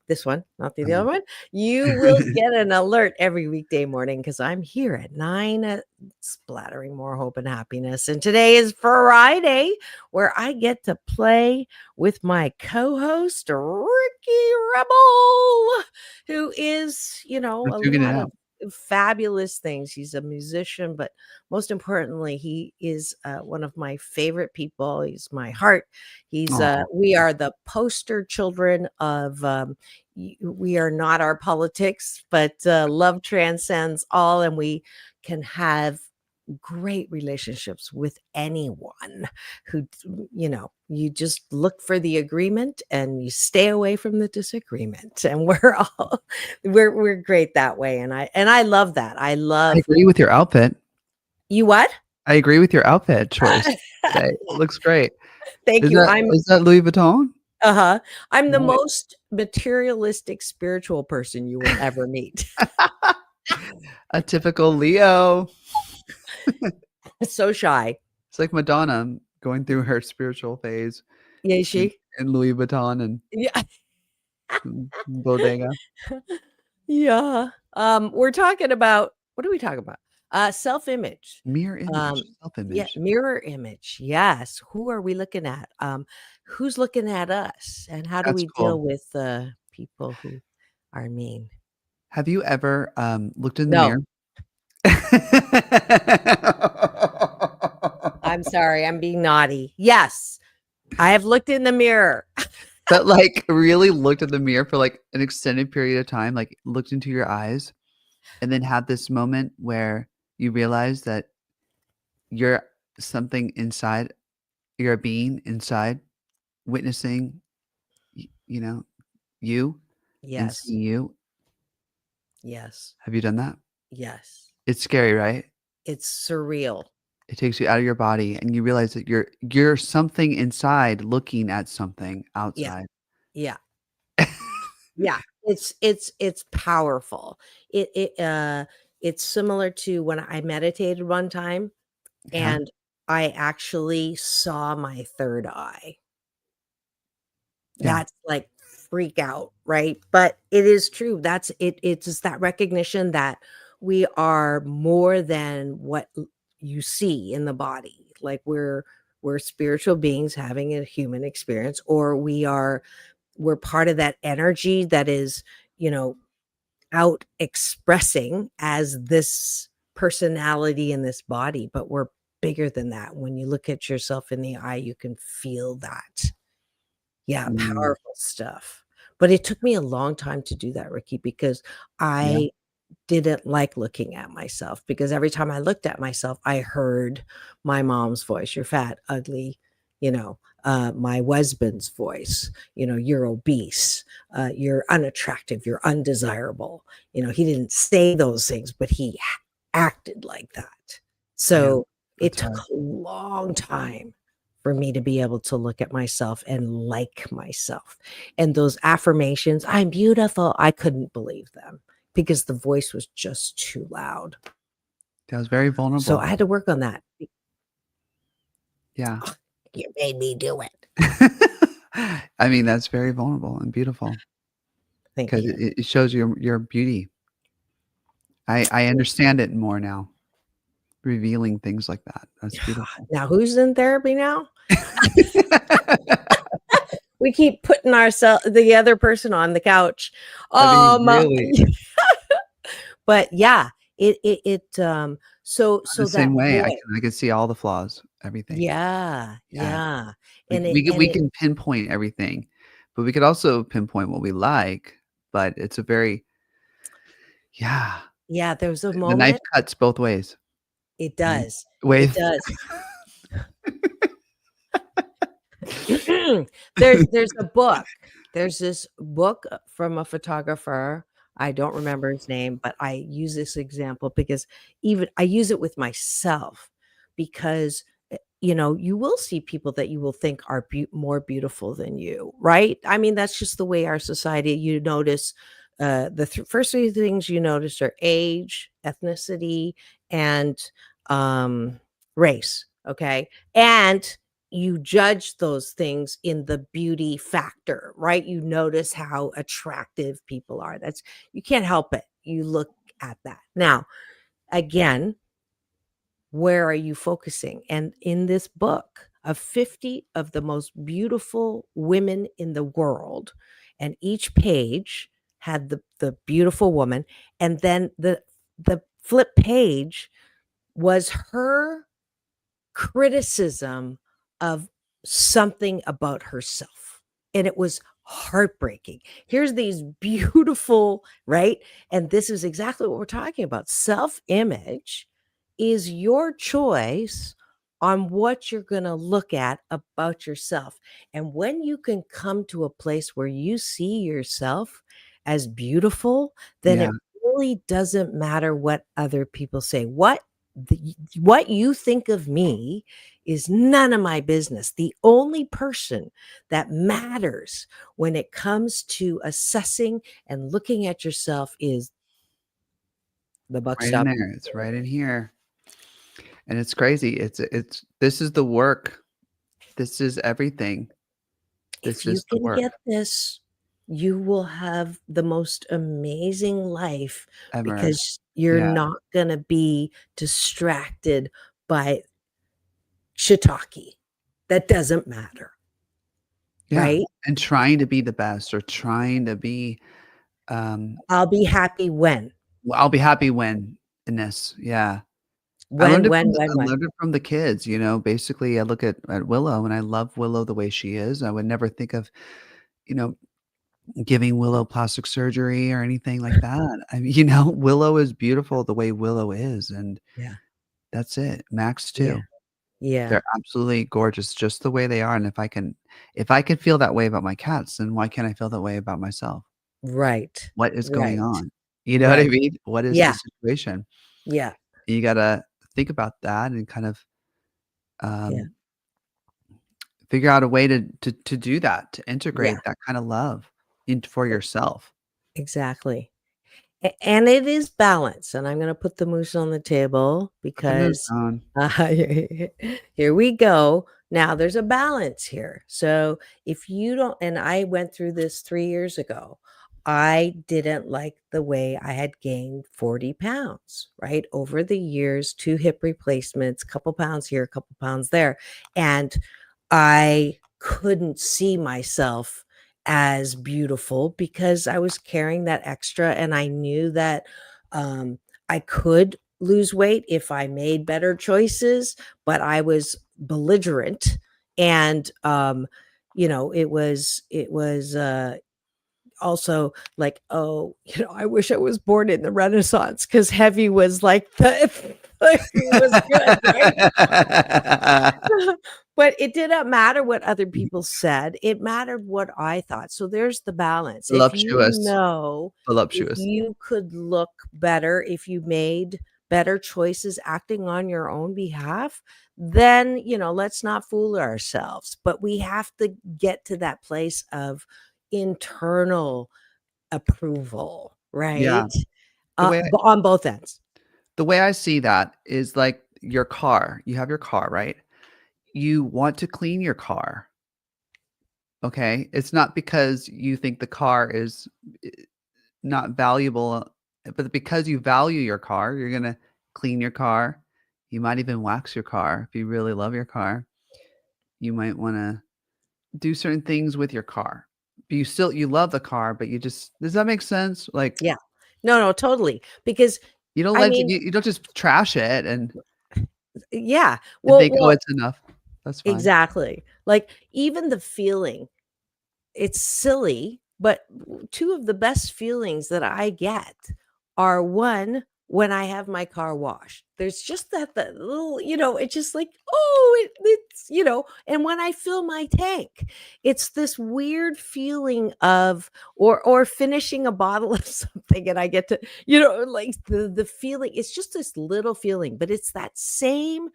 [SPEAKER 3] this one, not the other one, you will get an alert every weekday morning because I'm here at 9, splattering more hope and happiness. And today is Friday, where I get to play with my co-host, Ricky Rebel, who is, a
[SPEAKER 4] figuring it
[SPEAKER 3] lot
[SPEAKER 4] out.
[SPEAKER 3] of fabulous things. He's a musician, but most importantly, he is one of my favorite people. He's my heart. He's
[SPEAKER 4] Aw.
[SPEAKER 3] we are the poster children of we are not our politics, but love transcends all, and we can have great relationships with anyone who, you just look for the agreement and you stay away from the disagreement, and we're all we're great that way. And I love that. I
[SPEAKER 4] I
[SPEAKER 3] love
[SPEAKER 4] agree with your outfit.
[SPEAKER 3] you. What?
[SPEAKER 4] I agree with your outfit choice today. It looks great.
[SPEAKER 3] Thank
[SPEAKER 4] Is
[SPEAKER 3] you.
[SPEAKER 4] that Louis Vuitton?
[SPEAKER 3] I'm the
[SPEAKER 4] Nice.
[SPEAKER 3] most materialistic spiritual person you will ever meet.
[SPEAKER 4] A typical Leo.
[SPEAKER 3] So shy.
[SPEAKER 4] It's like Madonna going through her spiritual phase
[SPEAKER 3] Yeah,
[SPEAKER 4] in,
[SPEAKER 3] she.
[SPEAKER 4] in Louis Vuitton and
[SPEAKER 3] Yeah.
[SPEAKER 4] Bodega.
[SPEAKER 3] Yeah. We're talking about, what are we talking about? Self-image.
[SPEAKER 4] Mirror image,
[SPEAKER 3] Yeah,
[SPEAKER 4] self-image.
[SPEAKER 3] mirror image. Yes. Who are we looking at? Who's looking at us, and how do
[SPEAKER 4] That's
[SPEAKER 3] we deal
[SPEAKER 4] cool.
[SPEAKER 3] with people who are mean?
[SPEAKER 4] Have you ever looked in the
[SPEAKER 3] No,
[SPEAKER 4] mirror?
[SPEAKER 3] I'm sorry. I'm being naughty. Yes, I have looked in the mirror.
[SPEAKER 4] But like really looked in the mirror for like an extended period of time, like looked into your eyes, and then had this moment where you realize that you're something inside, you're a being inside, witnessing, you know, you and
[SPEAKER 3] Yes.
[SPEAKER 4] seeing you.
[SPEAKER 3] Yes.
[SPEAKER 4] Have you done that?
[SPEAKER 3] Yes.
[SPEAKER 4] It's scary, right?
[SPEAKER 3] It's surreal.
[SPEAKER 4] It takes you out of your body and you realize that you're something inside looking at something
[SPEAKER 3] Yeah.
[SPEAKER 4] outside.
[SPEAKER 3] Yeah. Yeah. It's powerful. It's similar to when I meditated one time,
[SPEAKER 4] Yeah.
[SPEAKER 3] and I actually saw my third eye.
[SPEAKER 4] Yeah.
[SPEAKER 3] That's like freak out, right? But it is true. That's it. It's just that recognition that we are more than what you see in the body. Like we're spiritual beings having a human experience, or we're part of that energy that is, out expressing as this personality in this body, but we're bigger than that. When you look at yourself in the eye, you can feel that. Yeah,
[SPEAKER 4] Mm,
[SPEAKER 3] powerful stuff. But it took me a long time to do that, Ricky, because
[SPEAKER 4] yeah.
[SPEAKER 3] I didn't like looking at myself, because every time I looked at myself, I heard my mom's voice. You're fat, ugly, my husband's voice, you're obese, you're unattractive, you're undesirable. He didn't say those things, but he acted like that.
[SPEAKER 4] Yeah.
[SPEAKER 3] So it
[SPEAKER 4] That's
[SPEAKER 3] took
[SPEAKER 4] hard.
[SPEAKER 3] a long time for me to be able to look at myself and like myself. And those affirmations, I'm beautiful, I couldn't believe them because the voice was just too loud.
[SPEAKER 4] That was very
[SPEAKER 3] So
[SPEAKER 4] vulnerable.
[SPEAKER 3] I had to work on that.
[SPEAKER 4] Yeah.
[SPEAKER 3] You made me do it.
[SPEAKER 4] I mean, that's very vulnerable and beautiful
[SPEAKER 3] Thank
[SPEAKER 4] because
[SPEAKER 3] you.
[SPEAKER 4] it shows your beauty. I understand it more now, revealing things like that. That's beautiful.
[SPEAKER 3] Now, who's in therapy now? We keep putting the other person on the couch.
[SPEAKER 4] I mean, really,
[SPEAKER 3] But yeah, so
[SPEAKER 4] the
[SPEAKER 3] that
[SPEAKER 4] same way.
[SPEAKER 3] boy.
[SPEAKER 4] I can see all the flaws, everything.
[SPEAKER 3] Yeah,
[SPEAKER 4] Yeah.
[SPEAKER 3] yeah.
[SPEAKER 4] Like
[SPEAKER 3] And it
[SPEAKER 4] we can pinpoint everything, but we could also pinpoint what we like. But it's a very
[SPEAKER 3] yeah, there was a
[SPEAKER 4] the knife
[SPEAKER 3] moment.
[SPEAKER 4] cuts both ways.
[SPEAKER 3] It
[SPEAKER 4] Mhm.
[SPEAKER 3] does.
[SPEAKER 4] Wait.
[SPEAKER 3] It does. There's a book. There's this book from a photographer. I don't remember his name, but I use this example because even I use it with myself, because you will see people that you will think are more beautiful than you, right? I mean, that's just the way our society. You notice the first three things you notice are age, ethnicity, and race. Okay, and you judge those things in the beauty factor, right? You notice how attractive people are. That's you can't help it. You look at that. Now, again, where are you focusing? And in this book of 50 of the most beautiful women in the world, and each page had the beautiful woman, and then the flip page was her criticism of something about herself. And it was heartbreaking. Here's these beautiful, right? And this is exactly what we're talking about. Self image is your choice on what you're going to look at about yourself. And when you can come to a place where you see yourself as beautiful, then
[SPEAKER 4] Yeah.
[SPEAKER 3] it really doesn't matter what other people say. What you think of me is none of my business. The only person that matters when it comes to assessing and looking at yourself is the buck
[SPEAKER 4] Right in
[SPEAKER 3] stops.
[SPEAKER 4] there. It's right in here. And it's crazy. It's this is the work. This is everything.
[SPEAKER 3] If
[SPEAKER 4] This
[SPEAKER 3] you
[SPEAKER 4] is the
[SPEAKER 3] can
[SPEAKER 4] work
[SPEAKER 3] get this, you will have the most amazing life
[SPEAKER 4] ever.
[SPEAKER 3] because you're
[SPEAKER 4] Yeah.
[SPEAKER 3] not going to be distracted by shiitake. That doesn't matter,
[SPEAKER 4] Yeah.
[SPEAKER 3] right?
[SPEAKER 4] And trying to be the best or trying to be um
[SPEAKER 3] I'll be happy when.
[SPEAKER 4] I'll be happy when in this. Yeah.
[SPEAKER 3] When,
[SPEAKER 4] I
[SPEAKER 3] when.
[SPEAKER 4] learned it from the kids, you know, basically I look at Willow and I love Willow the way she is. I would never think of, you know, giving Willow plastic surgery or anything like that. I mean, Willow is beautiful the way Willow is, and
[SPEAKER 3] Yeah.
[SPEAKER 4] that's it. Max
[SPEAKER 3] Yeah.
[SPEAKER 4] too.
[SPEAKER 3] Yeah.
[SPEAKER 4] They're absolutely gorgeous just the way they are, and if I can feel that way about my cats, then why can't I feel that way about myself?
[SPEAKER 3] Right.
[SPEAKER 4] What is going
[SPEAKER 3] Right.
[SPEAKER 4] on? You know what I
[SPEAKER 3] Right.
[SPEAKER 4] mean? What is the
[SPEAKER 3] Yeah.
[SPEAKER 4] situation?
[SPEAKER 3] Yeah.
[SPEAKER 4] You gotta think about that and kind of,
[SPEAKER 3] Yeah.
[SPEAKER 4] um, figure out a way to do that, to
[SPEAKER 3] Yeah.
[SPEAKER 4] integrate that kinda love into for yourself.
[SPEAKER 3] Exactly. And it is balance, and I'm gonna put the moose on the table
[SPEAKER 4] Put the moose
[SPEAKER 3] because,
[SPEAKER 4] on.
[SPEAKER 3] here we go. Now there's a balance here. So, if you don't and I went through this 3 years ago. I didn't like the way I had gained 40 pounds, right? Over the years, 2 hip replacements, couple pounds here, couple pounds there, and I couldn't see myself as beautiful because I was carrying that extra and I knew that I could lose weight if I made better choices, but I was belligerent and it was also like, oh, I wish I was born in the Renaissance because heavy was like the like, it was good, right? But it didn't matter what other people said. It mattered what I thought. So there's the balance.
[SPEAKER 4] Voluptuous.
[SPEAKER 3] If
[SPEAKER 4] Voluptuous.
[SPEAKER 3] you could look better, if you made better choices acting on your own behalf, then, let's not fool ourselves. But we have to get to that place of internal approval,
[SPEAKER 4] Yeah.
[SPEAKER 3] right?
[SPEAKER 4] The way
[SPEAKER 3] On both ends.
[SPEAKER 4] the way I see that is like your car. You have your car, right? You want to clean your car, okay? It's not because you think the car is not valuable, but because you value your car, you're gonna clean your car. You might even wax your car if you really love your car. You might wanna do certain things with your car. But you love the car, but you just does that make sense? Like,
[SPEAKER 3] Yeah. No, totally. Because
[SPEAKER 4] you don't
[SPEAKER 3] I
[SPEAKER 4] let
[SPEAKER 3] mean,
[SPEAKER 4] you don't just trash it
[SPEAKER 3] yeah.
[SPEAKER 4] and
[SPEAKER 3] Well,
[SPEAKER 4] think, "Oh, it's enough." That's fine.
[SPEAKER 3] exactly. Like even the feeling, it's silly, but two of the best feelings that I get are one when I have my car washed. There's just that little, it's just like, oh, it's, and when I fill my tank, it's this weird feeling of or finishing a bottle of something and I get to, like the feeling, it's just this little feeling, but it's that same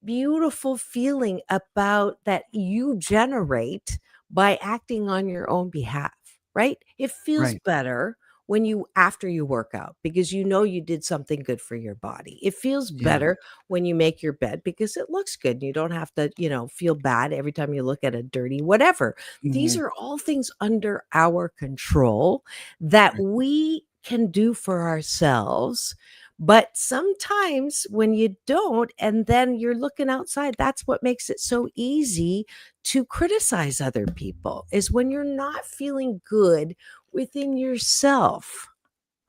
[SPEAKER 3] beautiful feeling about that you generate by acting on your own behalf, right? It feels
[SPEAKER 4] Right.
[SPEAKER 3] better when you after you work out because you know you did something good for your body. It feels
[SPEAKER 4] Yeah.
[SPEAKER 3] better when you make your bed because it looks good. You don't have to, feel bad every time you look at a dirty whatever. These
[SPEAKER 4] Mhm.
[SPEAKER 3] are all things under our control that
[SPEAKER 4] Right.
[SPEAKER 3] we can do for ourselves. But sometimes when you don't, and then you're looking outside, that's what makes it so easy to criticize other people, is when you're not feeling good within yourself.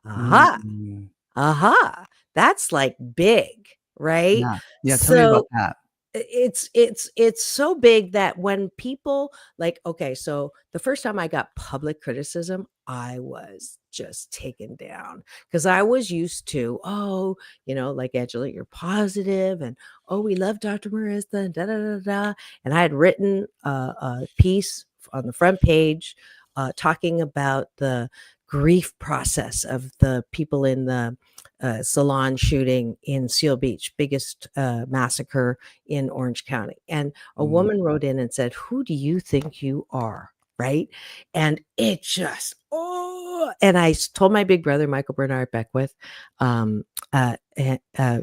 [SPEAKER 3] Aha.
[SPEAKER 4] Mm.
[SPEAKER 3] Aha. That's like big, right?
[SPEAKER 4] Yeah. Yeah, tell me about
[SPEAKER 3] So
[SPEAKER 4] that.
[SPEAKER 3] it's so big that when people like, okay, so the first time I got public criticism, I was just taken down because I was used to, oh, like, Angela, you're positive, and oh, we love Dr. Marissa, and da da da da. And I had written a piece on the front page talking about the grief process of the people in the salon shooting in Seal Beach, biggest massacre in Orange County. And a
[SPEAKER 4] Mm.
[SPEAKER 3] woman wrote in and said, "Who do you think you are?" Right. And it just, oh, and told my big brother, Michael Bernard Beckwith, um, uh, eh, uh,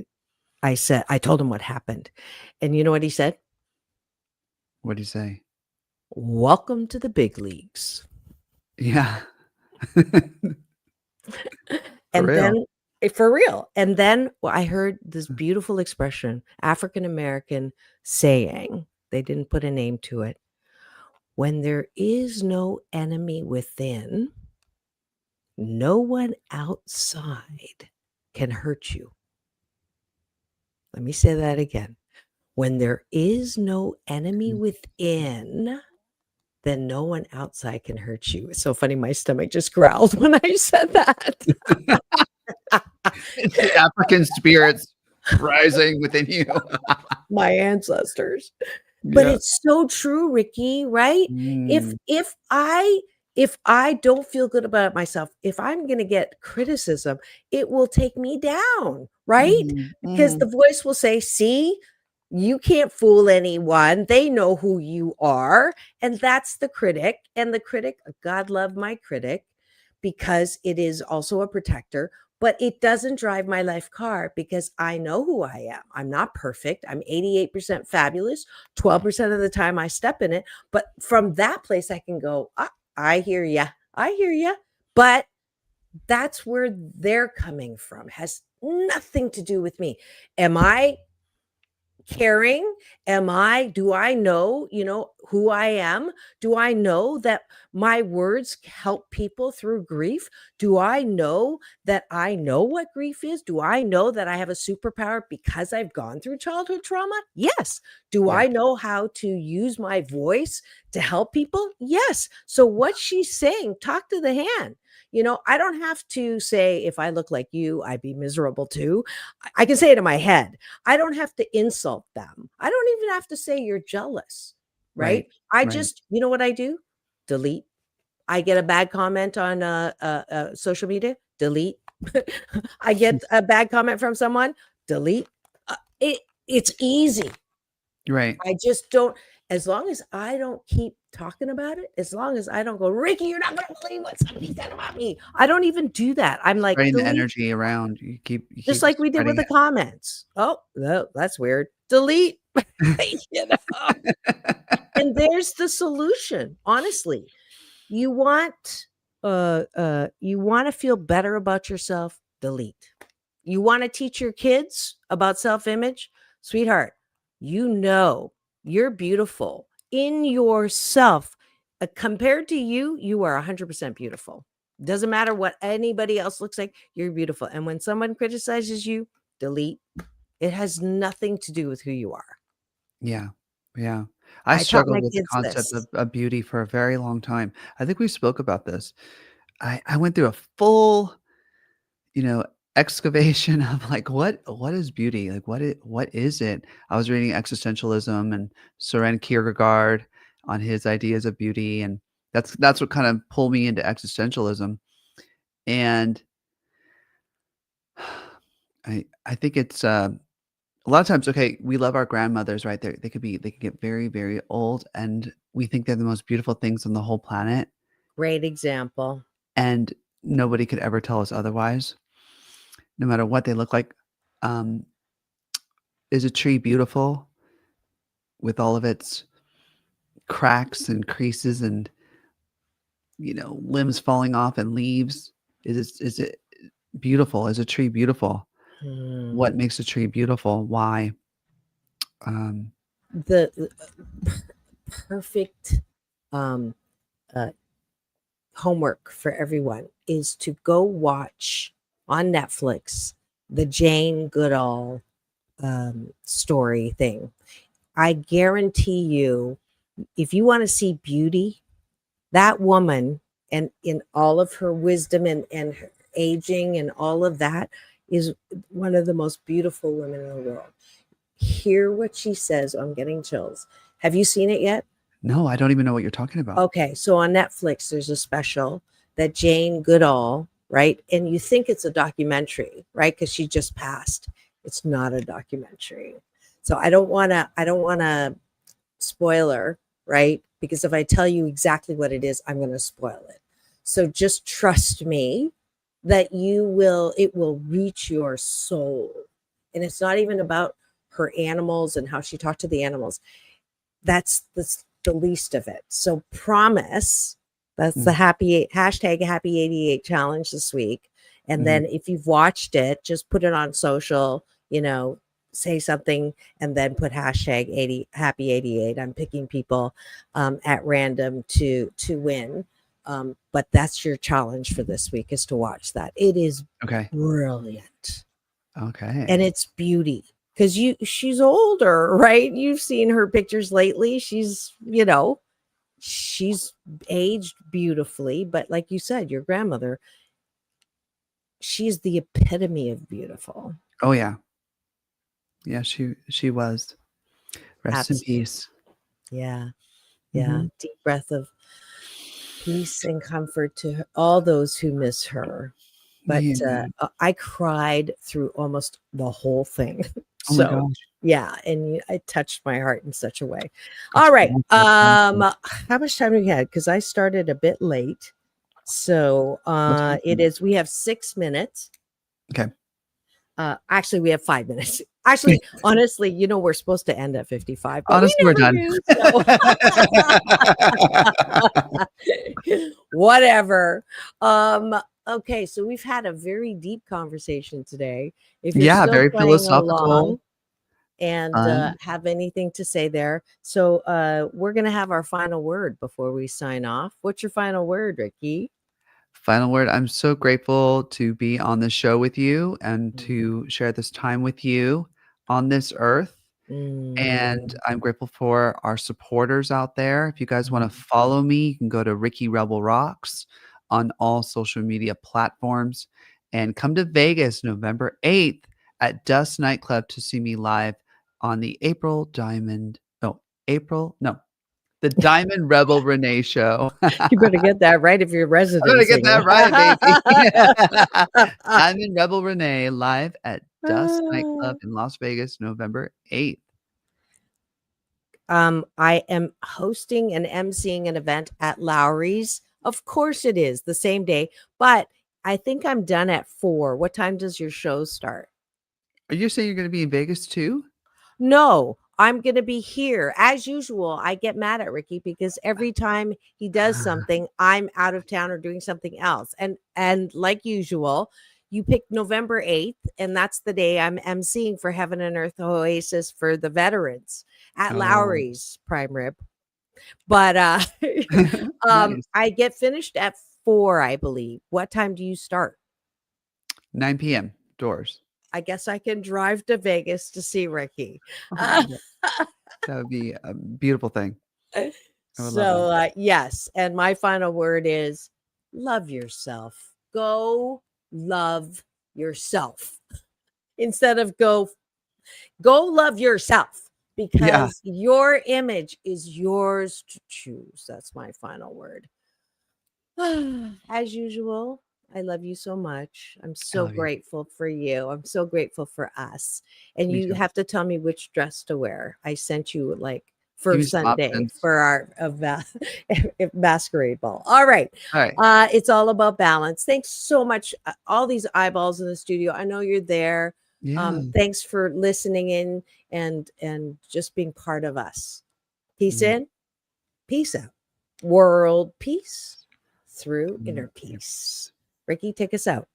[SPEAKER 3] I told him what happened. And you know what he said?
[SPEAKER 4] What'd you say?
[SPEAKER 3] "Welcome to the big leagues."
[SPEAKER 4] Yeah. For
[SPEAKER 3] And
[SPEAKER 4] real.
[SPEAKER 3] then for real. And then I heard this beautiful expression, African American saying, they didn't put a name to it. When there is no enemy within, no one outside can hurt you. Let me say that again. When there is no enemy
[SPEAKER 4] Mm.
[SPEAKER 3] within, then no one outside can hurt you. It's so funny. My stomach just growled when I said that.
[SPEAKER 4] It's the African spirits rising within you.
[SPEAKER 3] My ancestors. But
[SPEAKER 4] Yeah.
[SPEAKER 3] it's so true, Ricky, right? If
[SPEAKER 4] Mm.
[SPEAKER 3] if I if I don't feel good about myself, if I'm gonna get criticism, it will take me down, right?
[SPEAKER 4] Mhm.
[SPEAKER 3] Because the
[SPEAKER 4] Mhm.
[SPEAKER 3] voice will say, "See, you can't fool anyone. They know who you are." And that's the critic. And the critic, God love my critic, because it is also a protector, but it doesn't drive my life car because I know who I am. I'm not perfect. I'm 88% fabulous. 12% of the time I step in it. But from that place, I can go, ah, I hear ya. I hear ya. But that's where they're coming from. Has nothing to do with me. Am I caring? Do I know, who I am? Do I know that my words help people through grief? Do I know that I know what grief is? Do I know that I have a superpower because I've gone through childhood trauma? Yes. Do
[SPEAKER 4] Yeah.
[SPEAKER 3] I know how to use my voice to help people? Yes. So what she's saying, talk to the hand. I don't have to say, if I look like you, I'd be miserable too. I can say it in my head. I don't have to insult them. I don't even have to say you're jealous, right?
[SPEAKER 4] Right.
[SPEAKER 3] I
[SPEAKER 4] Right.
[SPEAKER 3] just, you know what I do? Delete. I get a bad comment on social media, delete. I get a bad comment from someone, delete. It's easy.
[SPEAKER 4] Right.
[SPEAKER 3] I just don't, as long as I don't keep talking about it, as long as I don't go, Ricky, you're not going to believe what somebody said about me. I don't even do that. I'm like,
[SPEAKER 4] Spreading the
[SPEAKER 3] delete.
[SPEAKER 4] energy around. You
[SPEAKER 3] Just
[SPEAKER 4] keep
[SPEAKER 3] like we did with
[SPEAKER 4] spreading
[SPEAKER 3] the comments. Oh, no, that's weird. Delete. You know? And there's the solution. Honestly, you want to feel better about yourself, delete. You want to teach your kids about self-image, sweetheart, you're beautiful in yourself. Compared to you, you are 100% beautiful. Doesn't matter what anybody else looks like, you're beautiful. And when someone criticizes you, delete. It has nothing to do with who you are.
[SPEAKER 4] Yeah. Yeah. I
[SPEAKER 3] I taught my
[SPEAKER 4] struggled with the
[SPEAKER 3] kids
[SPEAKER 4] concept
[SPEAKER 3] this.
[SPEAKER 4] of beauty for a very long time. I think we spoke about this. I went through a full, you know, excavation of like what is beauty? Like what is it? I was reading existentialism and Soren Kierkegaard on his ideas of beauty, and that's what kind of pulled me into existentialism. And I think it's a lot of times, okay, we love our grandmothers, right? They could get very, very old, and we think they're the most beautiful things on the whole planet.
[SPEAKER 3] Great example.
[SPEAKER 4] And nobody could ever tell us otherwise, no matter what they look like. Um, is a tree beautiful with all of its cracks and creases and limbs falling off and leaves? Is it beautiful? Is a tree beautiful?
[SPEAKER 3] Hmm.
[SPEAKER 4] What makes a tree beautiful? Why?
[SPEAKER 3] The perfect um, uh, homework for everyone is to go watch on Netflix the Jane Goodall story thing. I guarantee you, if you want to see beauty, that woman and in all of her wisdom and her aging and all of that is one of the most beautiful women in the world. Hear what she says. I'm getting chills. Have you seen it yet?
[SPEAKER 4] No, I don't even know what you're talking about.
[SPEAKER 3] Okay, so on Netflix, there's a special that Jane Goodall, right? And you think it's a documentary, right? Because she just passed. It's not a documentary. So I don't wanna spoil her, right? Because if I tell you exactly what it is, I'm gonna spoil it. So just trust me that it will reach your soul. And it's not even about her animals and how she talked to the animals. That's the least of it. So promise, that's the hashtag happy 88 challenge this week. And then if you've watched it, just put it on social, say something and then put hashtag 80 happy 88. I'm picking people at random to win. But that's your challenge for this week is to watch that. It is
[SPEAKER 4] Okay.
[SPEAKER 3] brilliant.
[SPEAKER 4] Okay.
[SPEAKER 3] And it's beauty because she's older, right? You've seen her pictures lately. She's aged beautifully, but like you said, your grandmother, she's the epitome of beautiful.
[SPEAKER 4] Oh yeah. Yeah, she was. Rest in
[SPEAKER 3] Absolutely.
[SPEAKER 4] peace.
[SPEAKER 3] Yeah.
[SPEAKER 4] Mhm.
[SPEAKER 3] Deep breath of peace and comfort to all those who miss her. But
[SPEAKER 4] Yeah.
[SPEAKER 3] I cried through almost the whole thing.
[SPEAKER 4] Oh my
[SPEAKER 3] So
[SPEAKER 4] gosh.
[SPEAKER 3] yeah, and it touched my heart in such a way.
[SPEAKER 4] That's
[SPEAKER 3] All right.
[SPEAKER 4] awesome.
[SPEAKER 3] How much time do we have? Because I started a bit late. So
[SPEAKER 4] What time is it?
[SPEAKER 3] we have 6 minutes.
[SPEAKER 4] Okay.
[SPEAKER 3] Actually, we have 5 minutes. Actually, honestly, we're supposed to end at 55, but we
[SPEAKER 4] Honestly, we're
[SPEAKER 3] never
[SPEAKER 4] done.
[SPEAKER 3] do. So whatever. Okay, so we've had a very deep conversation today. If you're
[SPEAKER 4] Yeah,
[SPEAKER 3] still
[SPEAKER 4] very
[SPEAKER 3] playing
[SPEAKER 4] philosophical,
[SPEAKER 3] along and
[SPEAKER 4] fun.
[SPEAKER 3] have anything to say there, so we're gonna have our final word before we sign off. What's your final word, Ricky?
[SPEAKER 4] Final word, I'm so grateful to be on the show with you and
[SPEAKER 3] Mm.
[SPEAKER 4] to share this time with you on this earth. And I'm grateful for our supporters out there. If you guys want to follow me, you can go to Ricky Rebel Rocks on all social media platforms and come to Vegas November 8th at Dust Nightclub to see me live on the the Diamond Rebel Renee show.
[SPEAKER 3] You better get that right if you're
[SPEAKER 4] I'm gonna get
[SPEAKER 3] residencing.
[SPEAKER 4] that right, baby. Diamond Rebel Renee live at Dust Nightclub in Las Vegas, November 8th.
[SPEAKER 3] I am hosting and emceeing an event at Lowry's. Of course it is the same day, but I think I'm done at 4. What time does your show start?
[SPEAKER 4] Are you saying you're gonna be in Vegas too?
[SPEAKER 3] No, I'm going to be here. As usual, I get mad at Ricky because every time he does something, I'm out of town or doing something else. And like usual, you picked November 8th, and that's the day I'm emceeing for Heaven and Earth Oasis for the veterans at
[SPEAKER 4] Oh,
[SPEAKER 3] Lowry's Prime Rib. But
[SPEAKER 4] nice.
[SPEAKER 3] I get finished at 4, I believe. What time do you start?
[SPEAKER 4] 9 p.m. doors.
[SPEAKER 3] I guess I can drive to Vegas to see Ricky.
[SPEAKER 4] Oh, that would be a beautiful thing. I would love
[SPEAKER 3] So,
[SPEAKER 4] that.
[SPEAKER 3] yes. And my final word is love yourself. Go love yourself instead of go love yourself
[SPEAKER 4] Yeah,
[SPEAKER 3] because your image is yours to choose. That's my final word. As usual, I love you so much. I'm
[SPEAKER 4] I
[SPEAKER 3] so
[SPEAKER 4] love you.
[SPEAKER 3] grateful for you. I'm so grateful for us. And
[SPEAKER 4] Me
[SPEAKER 3] you
[SPEAKER 4] too.
[SPEAKER 3] have to tell me which dress to wear. I sent you like for
[SPEAKER 4] Give me some
[SPEAKER 3] Sunday
[SPEAKER 4] options.
[SPEAKER 3] for our masquerade ball. All right.
[SPEAKER 4] All right.
[SPEAKER 3] It's all about balance. Thanks so much. All these eyeballs in the studio. I know you're there.
[SPEAKER 4] Yeah.
[SPEAKER 3] Thanks for listening in and just being part of us. Peace in, peace out. World peace through inner peace. Ricky, take us out.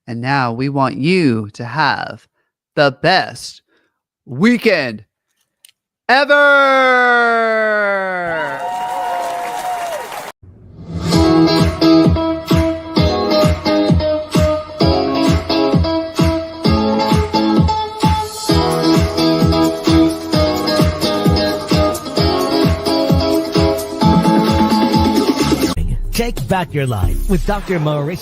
[SPEAKER 4] And now we want you to have the best weekend ever.
[SPEAKER 1] Take back your life with Dr. Marissa.